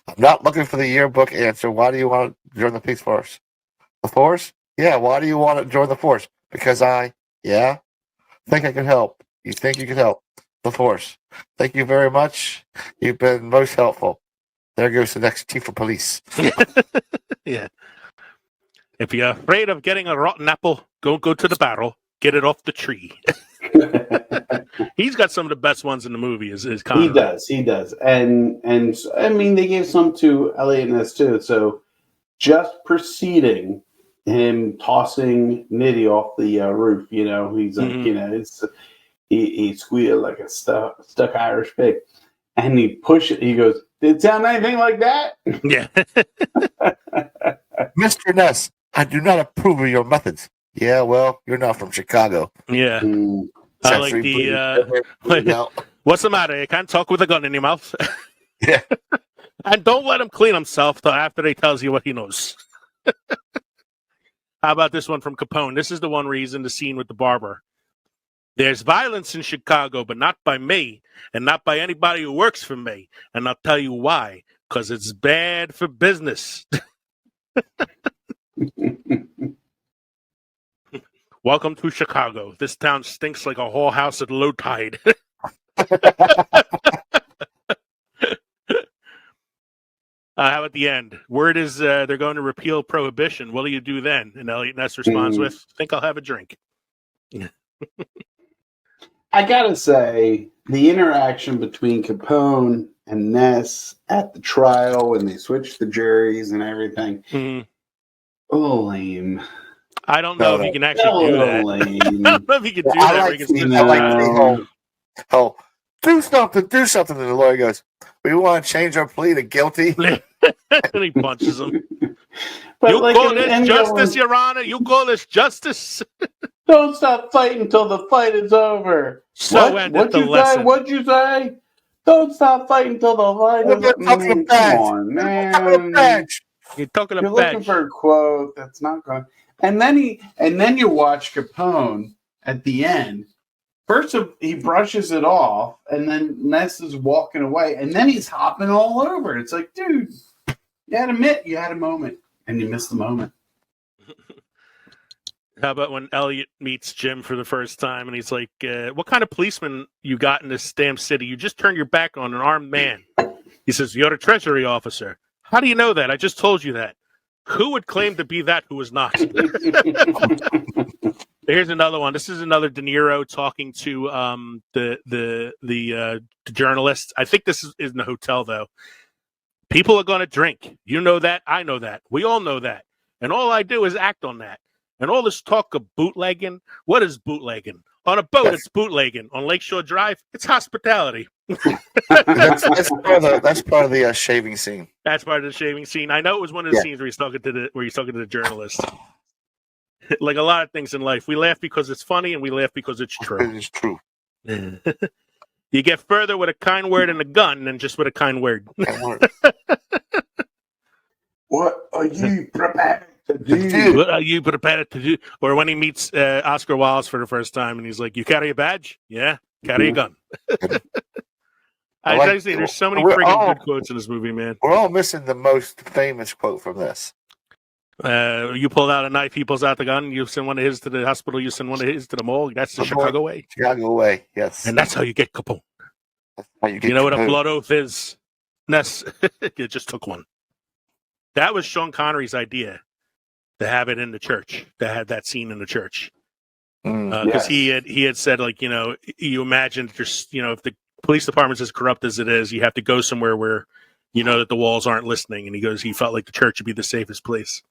I'm not looking for the yearbook answer. Why do you want to join the police force? The force? Yeah, why do you want to join the force? Because think I could help. You think you could help? The force. Thank you very much. You've been most helpful. There goes the next chief of police. Yeah. If you're afraid of getting a rotten apple, go to the barrel. Get it off the tree. He's got some of the best ones in the movie. Is Connery. He does, and I mean they gave some to Elliot Ness too. So just preceding him tossing Nitti off the roof, he's like, he squealed like a stuck Irish pig, and he pushed it. He goes, "Did it sound anything like that?" Yeah, Mr. Ness, I do not approve of your methods. Yeah, well, you're not from Chicago. Yeah. I like the, what's the matter? You can't talk with a gun in your mouth. Yeah. And don't let him clean himself till after he tells you what he knows. How about this one from Capone? This is the one where he's in the scene with the barber. There's violence in Chicago, but not by me, and not by anybody who works for me. And I'll tell you why. because it's bad for business. Welcome to Chicago. This town stinks like a whorehouse at low tide. How about the end? Word is they're going to repeal Prohibition. What do you do then? And Elliot Ness responds with, think I'll have a drink. I gotta say, the interaction between Capone and Ness at the trial when they switched the juries and everything. Oh, lame. I don't know if you can actually do that. Lame. I don't know if you can do that. I like the whole, do something. And the lawyer goes, we want to change our plea to guilty. And he punches him. But you like call this justice, Your Honor? You call this justice? Don't stop fighting until the fight is over. So What'd you say? What'd you say? Don't stop fighting until the fight is over. Come on, man. You're talking You're looking for a quote that's not going. And then you watch Capone at the end. First, he brushes it off, and then Ness is walking away, and then he's hopping all over. It's like, dude, you had a moment, and you missed the moment. How about when Elliot meets Jim for the first time, and he's like, what kind of policeman you got in this damn city? You just turned your back on an armed man. He says, you're a treasury officer. How do you know that? I just told you that. Who would claim to be that who is not? Here's another one. This is another De Niro talking to the journalist. I think this is in the hotel, though. People are going to drink. You know that. I know that. We all know that. And all I do is act on that. And all this talk of bootlegging. What is bootlegging? On a boat, it's bootlegging. On Lakeshore Drive, it's hospitality. that's part of the shaving scene. That's part of the shaving scene. I know it was one of the scenes where he's talking to the journalist. Like a lot of things in life, we laugh because it's funny, and we laugh because it's true. It is true. You get further with a kind word and a gun than just with a kind word. What are you prepared to do? What are you prepared to do? Or when he meets Oscar Wilde for the first time, and he's like, "You carry a badge? Yeah, carry a gun." I say there's so many freaking good quotes in this movie, man. We're all missing the most famous quote from this. You pull out a knife, he pulls out the gun, you send one of his to the hospital, you send one of his to the morgue. That's the Chicago way. Chicago way, yes. And that's how you get Capone. That's how you get know Capone. what a blood oath is? Ness, you just took one. That was Sean Connery's idea, to have it in the church, to have that scene in the church. Because he had said, like, you imagine just, if the police department's as corrupt as it is, you have to go somewhere where you know that the walls aren't listening. And he felt like the church would be the safest place.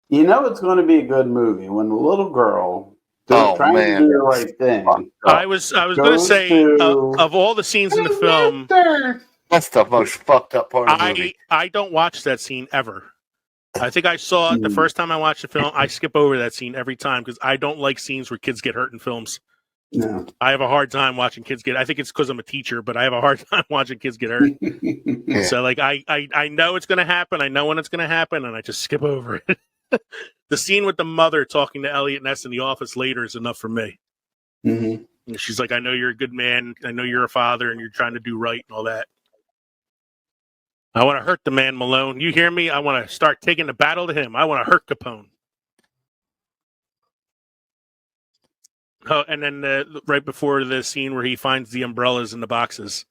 You know it's going to be a good movie when the little girl trying to do the right thing. I was going to say, of all the scenes in the film, that's the most fucked up part of the movie. I don't watch that scene ever. I think I saw it the first time I watched the film. I skip over that scene every time because I don't like scenes where kids get hurt in films. No. I have a hard time watching kids get. I think it's because I'm a teacher, but I have a hard time watching kids get hurt. So, like, I know it's going to happen. I know when it's going to happen, and I just skip over it. The scene with the mother talking to Elliot Ness in the office later is enough for me. Mm-hmm. And she's like, I know you're a good man. I know you're a father and you're trying to do right and all that. I want to hurt the man, Malone. You hear me? I want to start taking the battle to him. I want to hurt Capone. Oh, and then right before the scene where he finds the umbrellas in the boxes.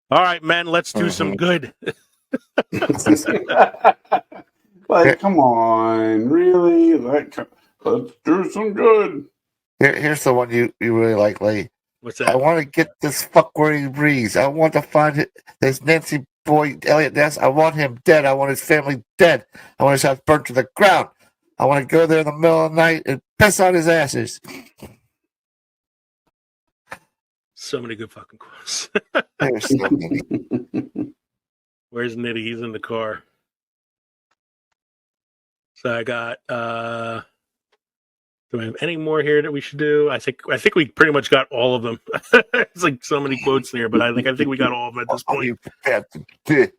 All right, man, let's do some good. Like, come on, really? Like, let's do some good. Here's the one you really like, Lee. What's that? I want to get this fuck where he breathes. I want to find this Nancy boy, Elliot Ness. I want him dead. I want his family dead. I want his house burnt to the ground. I want to go there in the middle of the night and piss on his asses. So many good fucking quotes. There's so many. Where's Nitty? He's in the car. So I got do we have any more here that we should do? I think we pretty much got all of them. It's like so many quotes there, but I think we got all of them at this point.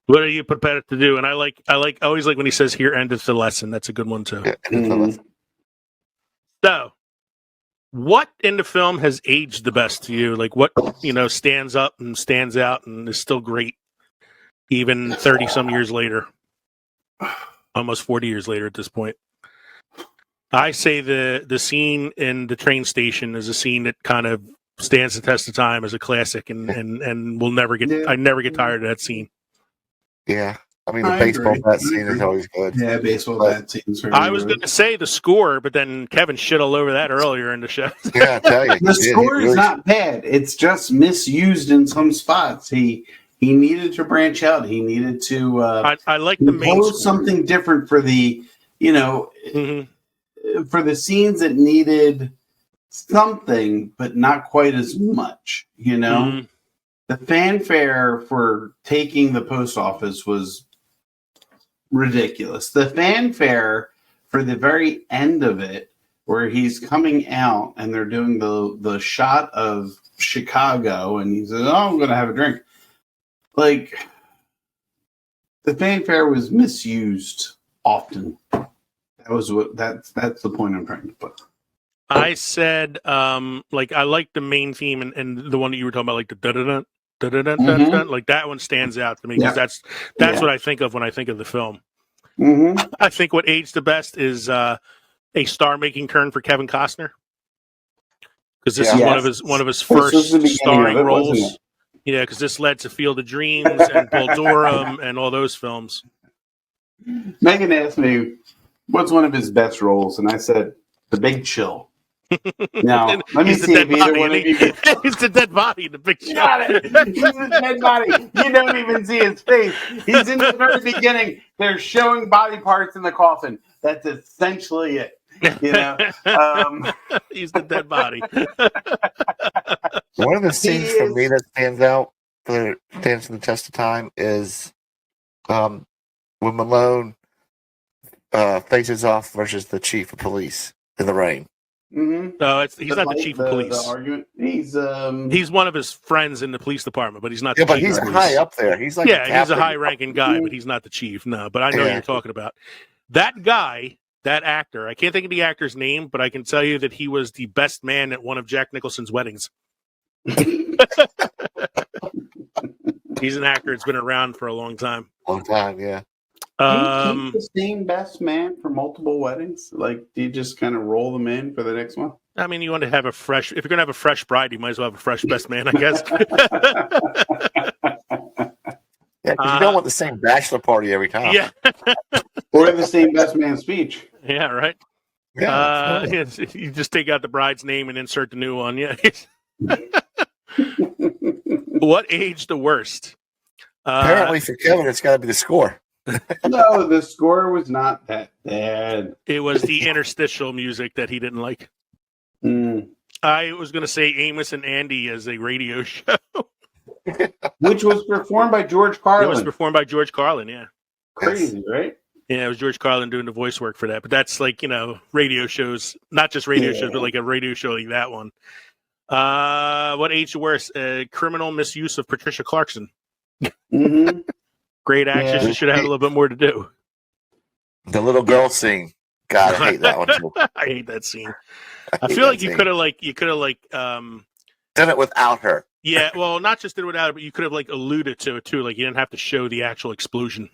What are you prepared to do? And I always like when he says, "Here endeth the lesson." That's a good one too. So, what in the film has aged the best to you? Like what stands up and stands out and is still great? even 30 some years later, almost 40 years later at this point. I say the scene in the train station is a scene that kind of stands the test of time as a classic, and will never get. I never get tired of that scene. Yeah, I mean the baseball bat scene is always good. Yeah, baseball bat scenes. I was going to say the score, but then Kevin shit all over that earlier in the show. Yeah, I tell you, the score is not bad. It's just misused in some spots. He needed to branch out. He needed to. I like the main score. Something different for the for the scenes that needed something, but not quite as much. The fanfare for taking the post office was ridiculous. The fanfare for the very end of it, where he's coming out and they're doing the shot of Chicago, and he says, "Oh, I'm going to have a drink." Like, the fanfare was misused often. That's the point I'm trying to put. I said, I like the main theme and the one that you were talking about, like the da-da-da, like that one stands out to me because that's what I think of when I think of the film. Mm-hmm. I think what aged the best is a star-making turn for Kevin Costner, because this is one of his first starring roles. Yeah, because this led to Field of Dreams and Bull Durham and all those films. Megan asked me, what's one of his best roles? And I said, The Big Chill. Now, let me see if either one of you can... He's the dead body in The Big Chill. Got it. He's the dead body. You don't even see his face. He's in the very beginning. They're showing body parts in the coffin. That's essentially it. He's the dead body. One of the scenes for me that stands out, stands the test of time, is when Malone faces off versus the chief of police in the rain. Mm-hmm. No, he's not the chief of police. The argument. He's one of his friends in the police department, but he's not. Yeah, the but chief he's of police. high up there. He's like he's a high-ranking guy, but he's not the chief. No, but I know what you're talking about. That guy. That actor, I can't think of the actor's name, but I can tell you that he was the best man at one of Jack Nicholson's weddings. He's an actor that's been around for a long time. Long time, yeah. Do you keep the same best man for multiple weddings? Like, do you just kind of roll them in for the next one? I mean, you want to have if you're going to have a fresh bride, you might as well have a fresh best man, I guess. Yeah, because you don't want the same bachelor party every time. Yeah. Or the same best man speech. Yeah, right. Yeah, you just take out the bride's name and insert the new one. Yeah. What aged the worst? Apparently for Kevin, it's got to be the score. No, the score was not that bad. It was the interstitial music that he didn't like. Mm. I was going to say Amos and Andy as a radio show. Which was performed by George Carlin. It was performed by George Carlin, yeah. Crazy, right? Yeah, it was George Carlin doing the voice work for that. But that's like, radio shows, not just radio shows, but like a radio show like that one. What aged worse? Criminal misuse of Patricia Clarkson. Mm-hmm. Great actress. She should have had a little bit more to do. The little girl scene. God, I hate that one too. I hate that scene. I feel like you could have done it without her. Yeah, well, not just did it without her, but you could have alluded to it too. Like you didn't have to show the actual explosion.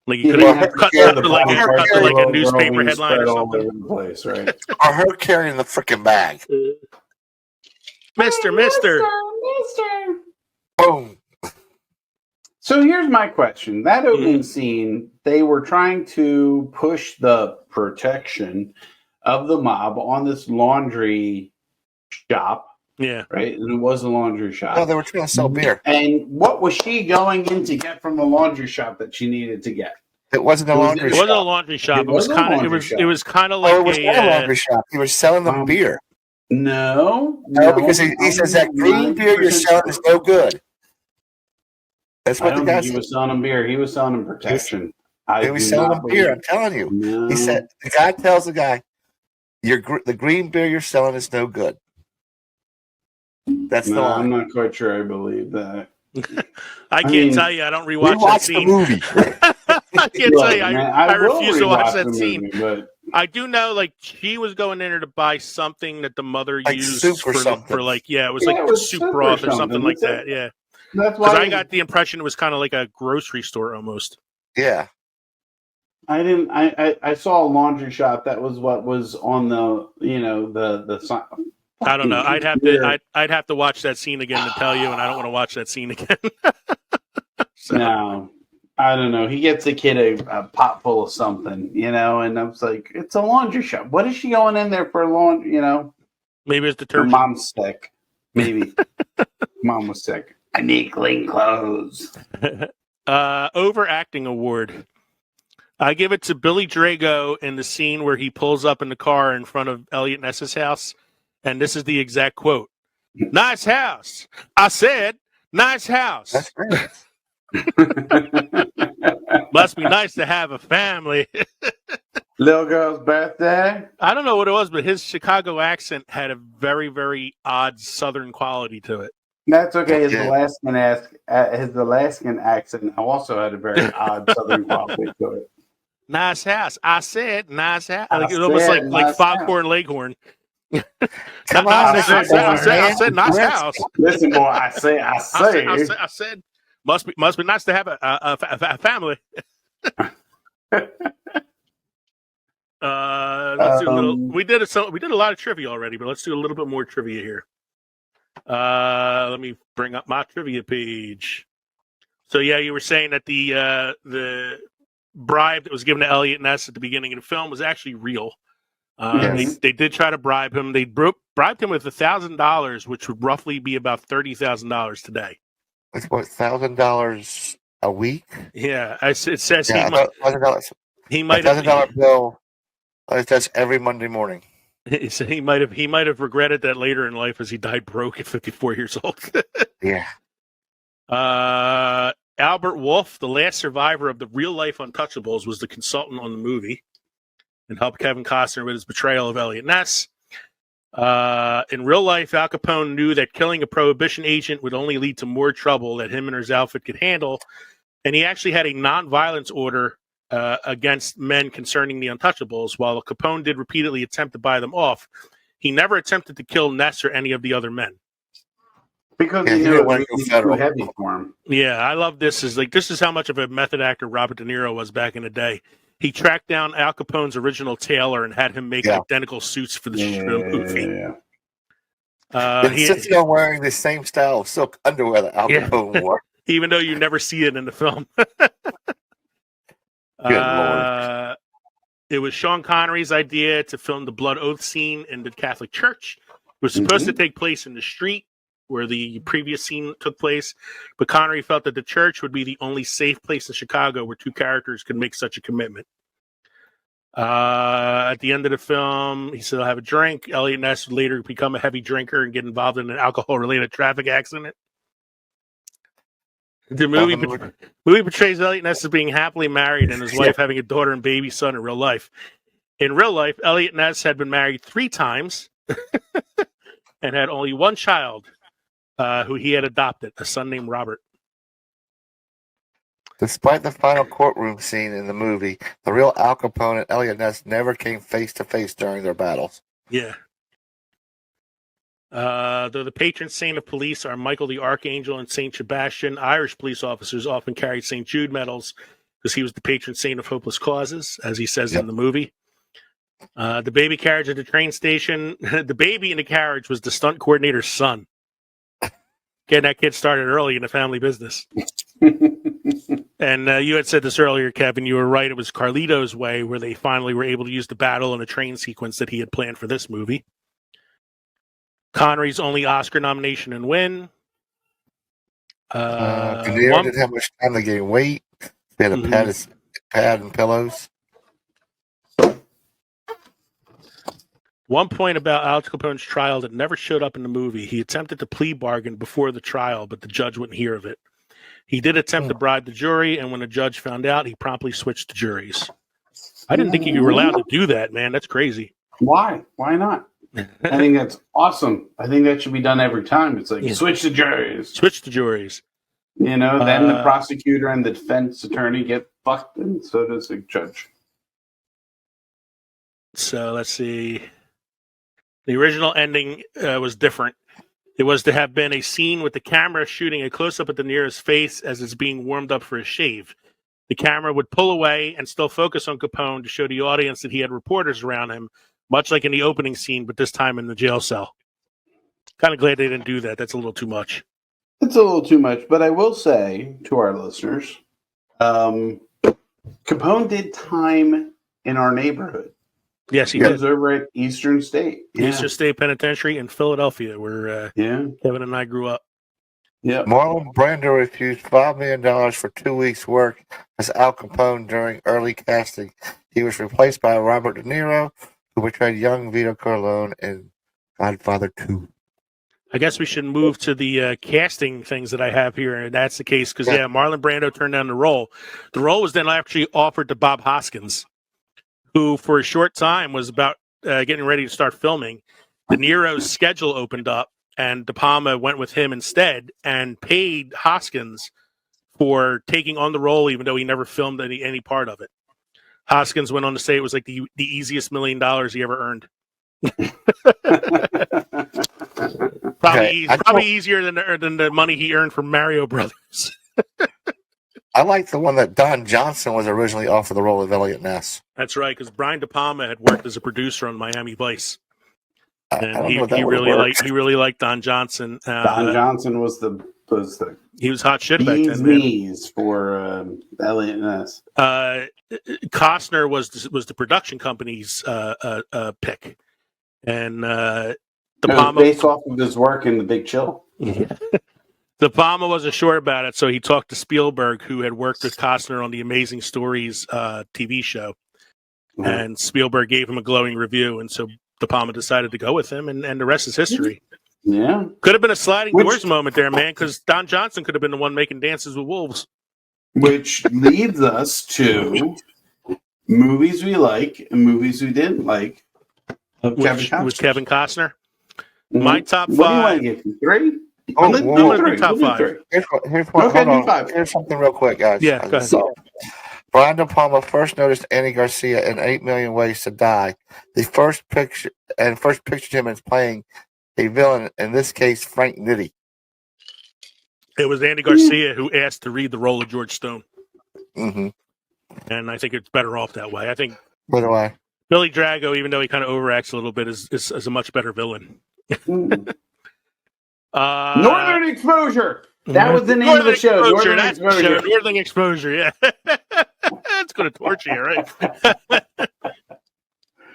Like you could have cut to a newspaper headline or something. All over the place, right? Or her carrying the freaking bag. Mister. Boom. So here's my question. That opening scene, they were trying to push the protection of the mob on this laundry shop. Yeah. Right? And it was a laundry shop. No, they were trying to sell beer. And what was she going in to get from the laundry shop that she needed to get? It wasn't a laundry shop. It wasn't a laundry shop. It was kind of like it was a laundry shop. He was selling them beer. No, because he says that green beer you're selling is no good. That's what the guy said. He was selling them beer. He was selling them protection. He was selling them beer. I'm telling you. No. He said the guy tells the guy, the green beer you're selling is no good. That's the line. I'm not quite sure I believe that. I can't tell you. I don't rewatch that scene. The movie. I can't tell you. I refuse to watch that movie, scene. But I do know, she was going in there to buy something that the mother used soup or something. it was like soup broth or something like that. Yeah. That's Because why I got the impression it was kind of like a grocery store almost. Yeah. I didn't. I saw a laundry shop. That was what was on the sign. I don't know. I'd have to watch that scene again to tell you, and I don't want to watch that scene again. So. No, I don't know. He gets a kid a pot full of something, and I was like, it's a laundry shop. What is she going in there for? Laundry, Maybe it's Her detergent. mom's sick. Maybe mom was sick. I need clean clothes. Overacting award. I give it to Billy Drago in the scene where he pulls up in the car in front of Elliot Ness's house, and this is the exact quote: "Nice house." I said, "Nice house." That's great. Must be nice to have a family. Little girl's birthday. I don't know what it was, but his Chicago accent had a very, very odd Southern quality to it. That's okay. His Alaskan accent also had a very odd Southern quality to it. Nice house. I said, nice house. I Like, it almost said, like nice Foghorn Leghorn. Come on, I said, nice house. Listen, boy, I said, must be nice to have a family. Let's do a little. We did a lot of trivia already, but let's do a little bit more trivia here. Let me bring up my trivia page. So yeah, you were saying that the bribe that was given to Elliot Ness at the beginning of the film was actually real. Yes. They did try to bribe him. They bribed him with $1,000, which would roughly be about $30,000 today. That's what, $1,000 a week? Yeah, it says Yeah, he might have $1,000 bill. That's every Monday morning. So he might have regretted that later in life as he died broke at 54 years old. Yeah. Albert Wolff, the last survivor of the real-life Untouchables, was the consultant on the movie and helped Kevin Costner with his betrayal of Elliot Ness. In real life, Al Capone knew that killing a Prohibition agent would only lead to more trouble that him and his outfit could handle, and he actually had a non-violence order against men concerning the Untouchables. While Capone did repeatedly attempt to buy them off, he never attempted to kill Ness or any of the other men. Because he knew it was too heavy for him. Yeah, I love this. This is how much of a method actor Robert De Niro was back in the day. He tracked down Al Capone's original tailor and had him make identical suits for the movie. He insisted on wearing the same style of silk underwear that Al Capone wore. Even though you never see it in the film. Good Lord. It was Sean Connery's idea to film the blood oath scene in the Catholic Church. It was supposed to take place in the street where the previous scene took place, but Connery felt that the church would be the only safe place in Chicago where two characters could make such a commitment. At the end of the film, he said, "I'll have a drink." Elliot Ness would later become a heavy drinker and get involved in an alcohol-related traffic accident. The movie portrays Elliot Ness as being happily married and his wife having a daughter and baby son in real life. In real life, Elliot Ness had been married 3 times and had only one child who he had adopted, a son named Robert. Despite the final courtroom scene in the movie, the real Al Capone and Elliot Ness never came face to face during their battles. Yeah. Though the patron saint of police are Michael the Archangel and Saint Sebastian, Irish police officers often carried St. Jude medals because he was the patron saint of hopeless causes, as he says in the movie. The baby carriage at the train station, the baby in the carriage was the stunt coordinator's son. Getting that kid started early in the family business. And you had said this earlier, Kevin. You were right. It was Carlito's Way where they finally were able to use the battle and the train sequence that he had planned for this movie. Connery's only Oscar nomination and win. De Niro didn't have much time to gain weight. They had a pad and pillows. One point about Al Capone's trial that never showed up in the movie: he attempted to plea bargain before the trial, but the judge wouldn't hear of it. He did attempt to bribe the jury, and when the judge found out, he promptly switched to juries. I didn't think you were allowed to do that, man. That's crazy. Why? Why not? I think that's awesome. I think that should be done every time. It's like, switch to juries. Switch to juries. Then the prosecutor and the defense attorney get fucked, and so does the judge. So let's see. The original ending was different. It was to have been a scene with the camera shooting a close-up at De Niro's face as it's being warmed up for a shave. The camera would pull away and still focus on Capone to show the audience that he had reporters around him, much like in the opening scene, but this time in the jail cell. Kind of glad they didn't do that. That's a little too much. It's a little too much, but I will say to our listeners, Capone did time in our neighborhood. Yes, he was did. over at Eastern State. Yeah. Eastern State Penitentiary in Philadelphia, where Kevin and I grew up. Yeah. Marlon Brando refused $5 million for 2 weeks' work as Al Capone during early casting. He was replaced by Robert De Niro, who portrayed young Vito Corleone in Godfather 2. I guess we should move to the casting things that I have here, and that's the case because, Marlon Brando turned down the role. The role was then actually offered to Bob Hoskins, who for a short time was about getting ready to start filming. De Niro's schedule opened up, and De Palma went with him instead and paid Hoskins for taking on the role, even though he never filmed any part of it. Hoskins went on to say it was like the easiest $1 million he ever earned. Probably easier than the money he earned from Mario Brothers. I like the one that Don Johnson was originally offered the role of Elliot Ness. That's right, because Brian De Palma had worked as a producer on Miami Vice, and he really liked Don Johnson. Don Johnson was the he was hot shit back then. Knees for Elliot Ness. Costner was the production company's pick, and De Palma based off of his work in The Big Chill. De Palma wasn't sure about it, so he talked to Spielberg, who had worked with Costner on the Amazing Stories TV show. Mm-hmm. And Spielberg gave him a glowing review, and so De Palma decided to go with him, and the rest is history. Yeah. Could have been a sliding doors moment there, man, because Don Johnson could have been the one making Dances with Wolves. Which leads us to movies we like and movies we didn't like with Kevin Costner. Mm-hmm. My top 5. What do you want to get? 3? I'm going to do top 5. Here's something real quick, guys. Yeah, go ahead. So, Brian De Palma first noticed Andy Garcia in 8 Million Ways to Die. The first pictured him as playing a villain, in this case, Frank Nitti. It was Andy Garcia who asked to read the role of George Stone. Mm-hmm. And I think it's better off that way. I think Billy Drago, even though he kind of overacts a little bit, is a much better villain. Northern Exposure. That was the name of the show. Northern Exposure. Northern Exposure. Yeah, it's going to torture you, right?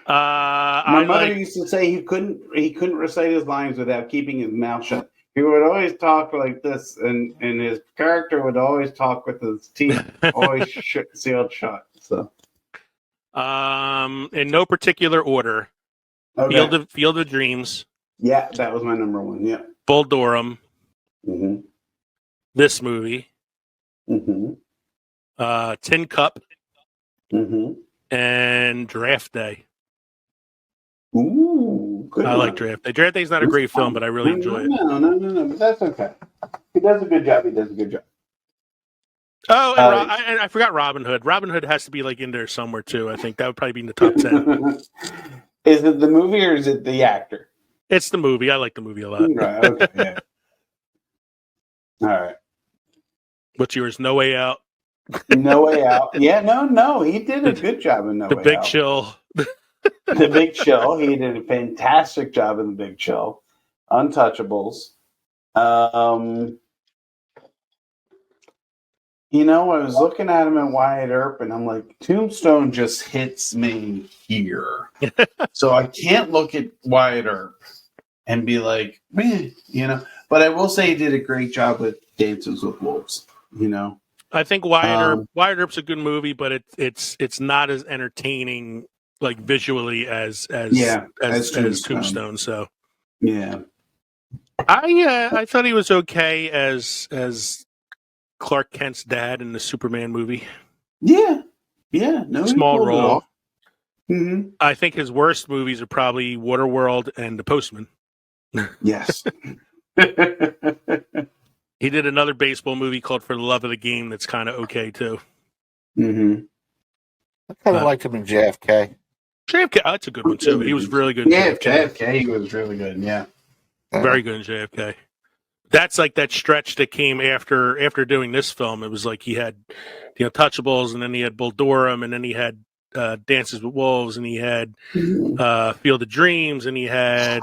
My mother used to say he couldn't recite his lines without keeping his mouth shut. He would always talk like this, and his character would always talk with his teeth always sealed shut. So, in no particular order, okay. Field of Dreams. Yeah, that was my number 1. Yeah, Bull Durham. Mm-hmm. This movie. Mm-hmm. Tin Cup. Mm-hmm. And Draft Day. Ooh, good. I like Draft Day. Draft Day is not a great film, but I really enjoy it. No, but that's okay. He does a good job. Oh, and I forgot Robin Hood. Robin Hood has to be like in there somewhere too. I think that would probably be in the top 10. Is it the movie or is it the actor? It's the movie. I like the movie a lot. Right. Okay. Yeah. All right. What's yours? No Way Out. No Way Out. Yeah. No. He did a good job in No Way Out. The Big Chill. The Big Chill. He did a fantastic job in The Big Chill. Untouchables. I was looking at him in Wyatt Earp, and I'm like, Tombstone just hits me here. So I can't look at Wyatt Earp and be like, man, But I will say he did a great job with Dances with Wolves. I think Wyatt Earp's a good movie, but it's not as entertaining, like visually as Tombstone. So yeah, I thought he was okay as Clark Kent's dad in the Superman movie. Yeah. No small role. Mm-hmm. I think his worst movies are probably Waterworld and The Postman. Yes. He did another baseball movie called For the Love of the Game that's kind of okay too. Mm-hmm. I kind of liked him in JFK. JFK, that's a good one too. He was really good. Yeah, JFK he was really good. Yeah. Very good in JFK. That's like that stretch that came after doing this film. It was like he had the Untouchables, and then he had Bull Durham, and then he had Dances with Wolves, and he had Field of Dreams, and he had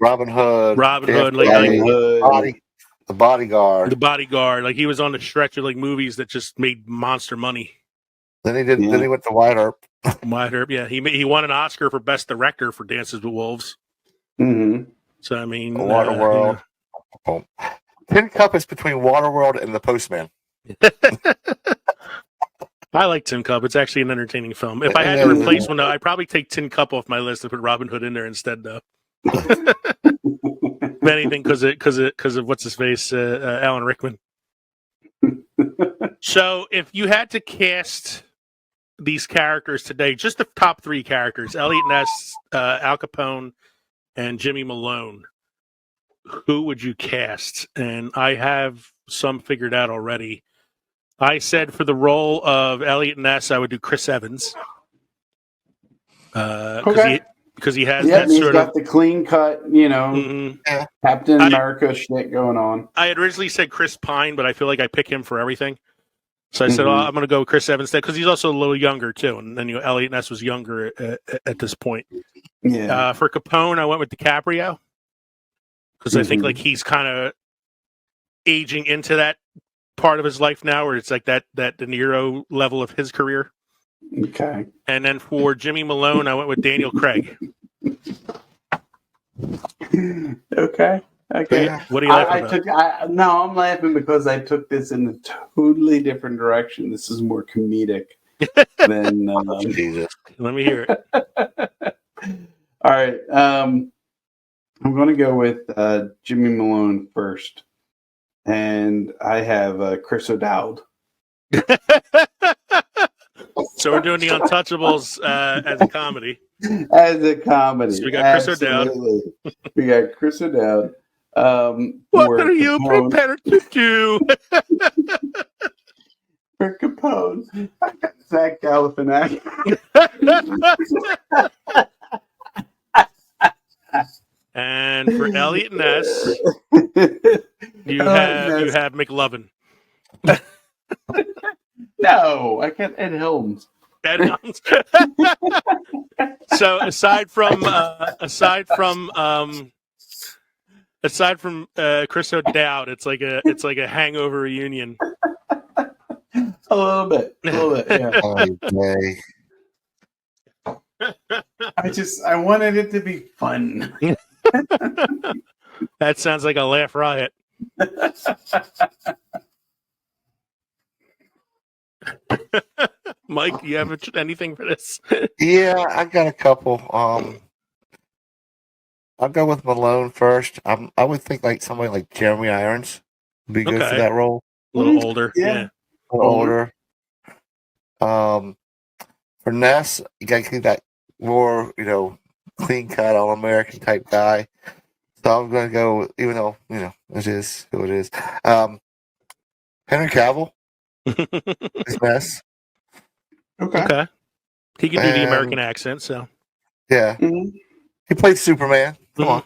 Robin Hood. Like The Bodyguard. The Bodyguard. Like he was on the stretch of like movies that just made monster money. Then he did. Yeah. Then he went to Wyatt Earp. Wyatt Earp, yeah. He won an Oscar for Best Director for Dances with Wolves. Mm-hmm. So I mean, Waterworld. Tin Cup is between Waterworld and The Postman. I like Tin Cup. It's actually an entertaining film. If I had to replace one, though, I'd probably take Tin Cup off my list and put Robin Hood in there instead, though. If anything, because of what's his face, Alan Rickman. So, if you had to cast these characters today, just the top three characters, Elliot Ness, Al Capone, and Jimmy Malone, who would you cast? And I have some figured out already. I said for the role of Elliot Ness, I would do Chris Evans. Because he has that he's sort got of the clean cut, Captain America shit going on. I had originally said Chris Pine, but I feel like I pick him for everything. So I said, I'm going to go with Chris Evans because he's also a little younger too, and then Elliot Ness was younger at this point. Yeah. For Capone, I went with DiCaprio because I think like he's kind of aging into that part of his life now, where it's like that De Niro level of his career. Okay. And then for Jimmy Malone, I went with Daniel Craig. Okay. What are you laughing about? I'm laughing because I took this in a totally different direction. This is more comedic than. Jesus. Let me hear it. All right. I'm going to go with Jimmy Malone first. And I have Chris O'Dowd. So we're doing the Untouchables as a comedy. As a comedy. So we got Chris O'Dowd. We got Chris O'Dowd. What are you prepared to do? For Capone, I got Zach Galifianakis. And for Elliot Ness, you have McLovin. No, I can't. Ed Helms. Ed Helms. So aside from Chris O'Dowd, it's like a Hangover reunion. A little bit, yeah. I wanted it to be fun. That sounds like a laugh riot. Mike, do you have anything for this? Yeah, I got a couple. I'll go with Malone first. I would think like somebody like Jeremy Irons would be good for that role. A little older, yeah. A little older. For Ness, you got to keep that more, clean cut, all American type guy. So I'm going to go, even though it is who it is. Henry Cavill is Ness. Okay. He can do the American accent, so yeah. Mm-hmm. He played Superman. Come on.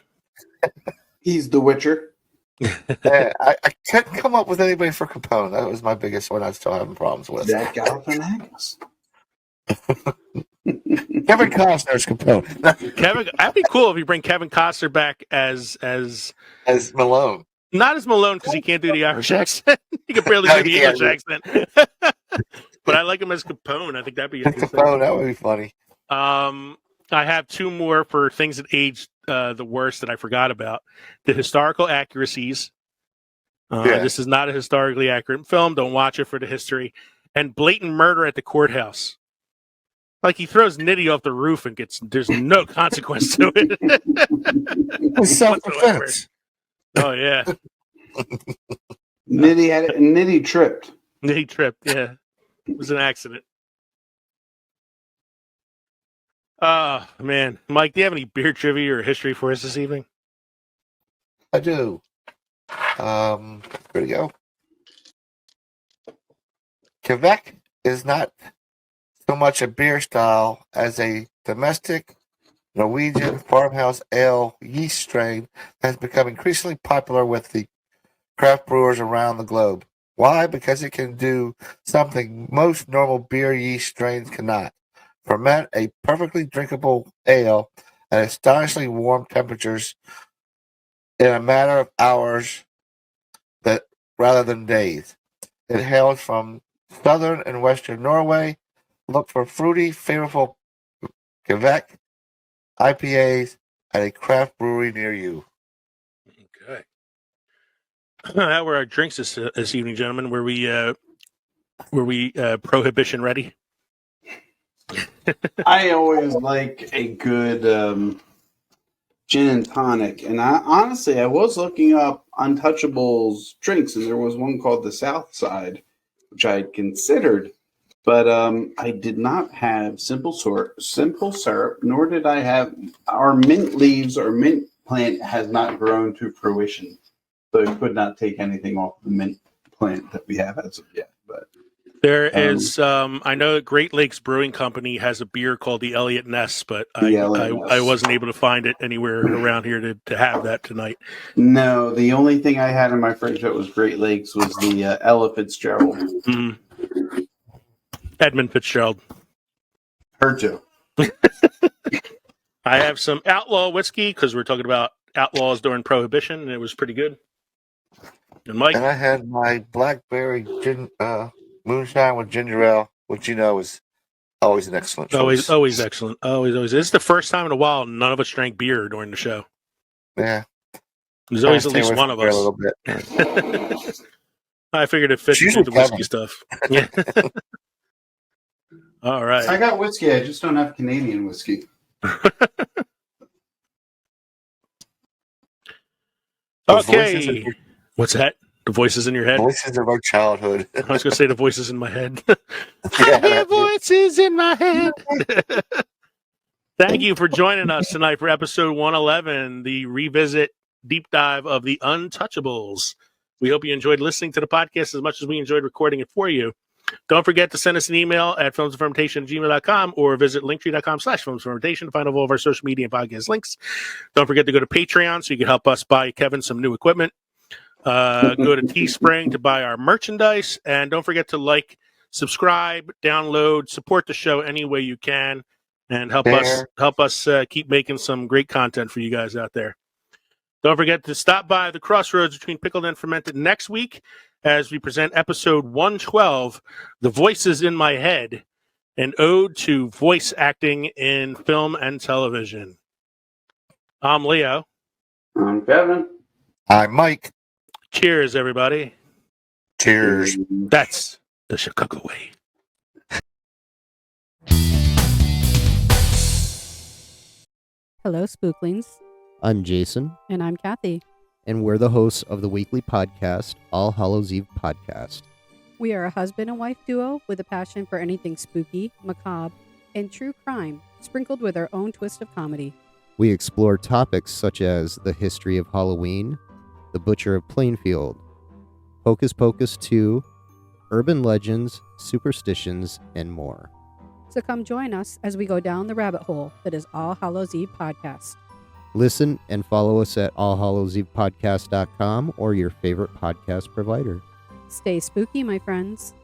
He's the Witcher. I couldn't come up with anybody for Capone. That was my biggest one. I was still having problems with. Zach Galifianakis. Kevin Costner's Capone. That'd be cool if you bring Kevin Costner back as Malone. Not as Malone because he can't do the Irish accent. He can barely do the English accent. But I like him as Capone. I think that'd be interesting. Capone, that would be funny. I have two more for things that aged the worst that I forgot about. The historical accuracies. This is not a historically accurate film. Don't watch it for the history. And blatant murder at the courthouse. Like he throws Nitty off the roof and there's no consequence to it. It's self-defense. Oh yeah. Nitty tripped. Nitty tripped, yeah. It was an accident. Oh man. Mike, do you have any beer trivia or history for us this evening? I do. Where to go? Quebec is not so much a beer style as a domestic Norwegian farmhouse ale yeast strain has become increasingly popular with the craft brewers around the globe. Why? Because it can do something most normal beer yeast strains cannot. Ferment a perfectly drinkable ale at astonishingly warm temperatures in a matter of hours rather than days. It hails from southern and western Norway. Look for fruity, flavorful Quebec IPAs at a craft brewery near you. Okay. How were our drinks this evening, gentlemen? Were we Prohibition ready? I always like a good gin and tonic, and I was looking up Untouchables drinks, and there was one called the South Side, which I had considered, but I did not have simple syrup, nor did I have our mint leaves. Our mint plant has not grown to fruition, so I could not take anything off the mint plant that we have as of yet. But there is, I know that Great Lakes Brewing Company has a beer called the Elliott Ness, but I wasn't able to find it anywhere around here to have that tonight. No, the only thing I had in my fridge that was Great Lakes was the Ella Fitzgerald. Edmund Fitzgerald. Her too. I have some Outlaw whiskey because we're talking about outlaws during Prohibition, and it was pretty good. And Mike? And I had my blackberry moonshine with ginger ale, which is always an excellent choice. Always excellent. Always. This is the first time in a while none of us drank beer during the show. Yeah. There's always at least one of us. A little bit. I figured it fits into the whiskey stuff. Yeah. All right. I got whiskey. I just don't have Canadian whiskey. Okay. What's that? The voices in your head? Voices of our childhood. I was going to say the voices in my head. I hear voices in my head. Thank you for joining us tonight for episode 111, the revisit deep dive of the Untouchables. We hope you enjoyed listening to the podcast as much as we enjoyed recording it for you. Don't forget to send us an email at filmsandfermentation@gmail.com or visit linktree.com/filmsandfermentation to find all of our social media and podcast links. Don't forget to go to Patreon so you can help us buy Kevin some new equipment. Go to Teespring to buy our merchandise. And don't forget to like, subscribe, download, support the show any way you can, and help us keep making some great content for you guys out there. Don't forget to stop by the crossroads between pickled and fermented next week as we present episode 112, The Voices in My Head, an ode to voice acting in film and television. I'm Leo. I'm Kevin. I'm Mike. Cheers, everybody. Cheers. That's the Chicago way. Hello, Spooklings. I'm Jason. And I'm Kathy. And we're the hosts of the weekly podcast, All Hallows Eve Podcast. We are a husband and wife duo with a passion for anything spooky, macabre, and true crime, sprinkled with our own twist of comedy. We explore topics such as the history of Halloween, the Butcher of Plainfield, Hocus Pocus 2, urban legends, superstitions, and more. So come join us as we go down the rabbit hole that is All Hallows Eve Podcast. Listen and follow us at allhallowsevepodcast.com or your favorite podcast provider. Stay spooky, my friends.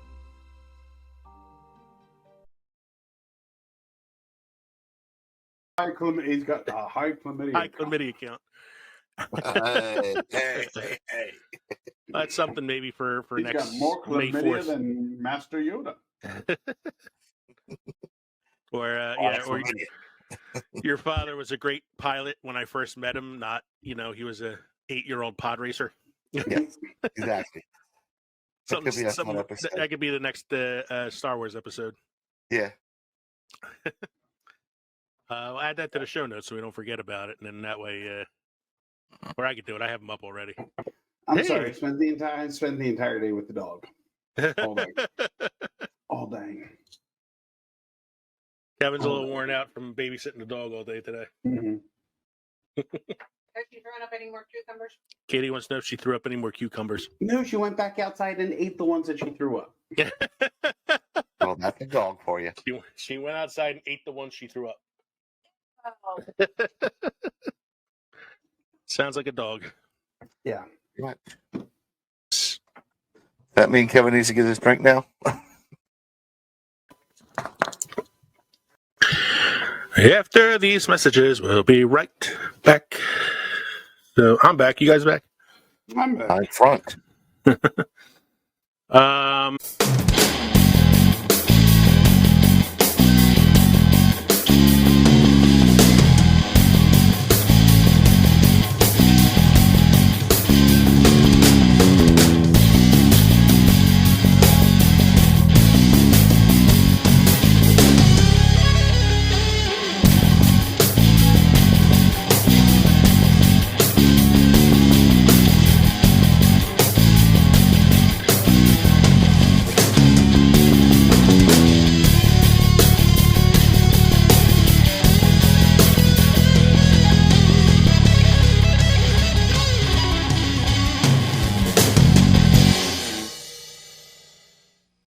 He's got a high chlamydia. High chlamydia count. Hey. That's something maybe for He's next got more May chlamydia 4th. than Master Yoda. Or your father was a great pilot when I first met him. Not, he was a 8-year-old pod racer. Yes, exactly. That could be the next Star Wars episode. Yeah. I'll add that to the show notes so we don't forget about it, and then that way, or I could do it. I have them up already. I'm sorry. I spent the entire day with the dog. All day. Kevin's a little worn out from babysitting the dog all day today. Mm-hmm. Has she thrown up any more cucumbers? Katie wants to know if she threw up any more cucumbers. No, she went back outside and ate the ones that she threw up. Well, that's a dog for you. She went outside and ate the ones she threw up. Sounds like a dog. Yeah. Right. That mean Kevin needs to get his drink now? After these messages, we'll be right back. So I'm back. You guys back? I'm back. I'm front.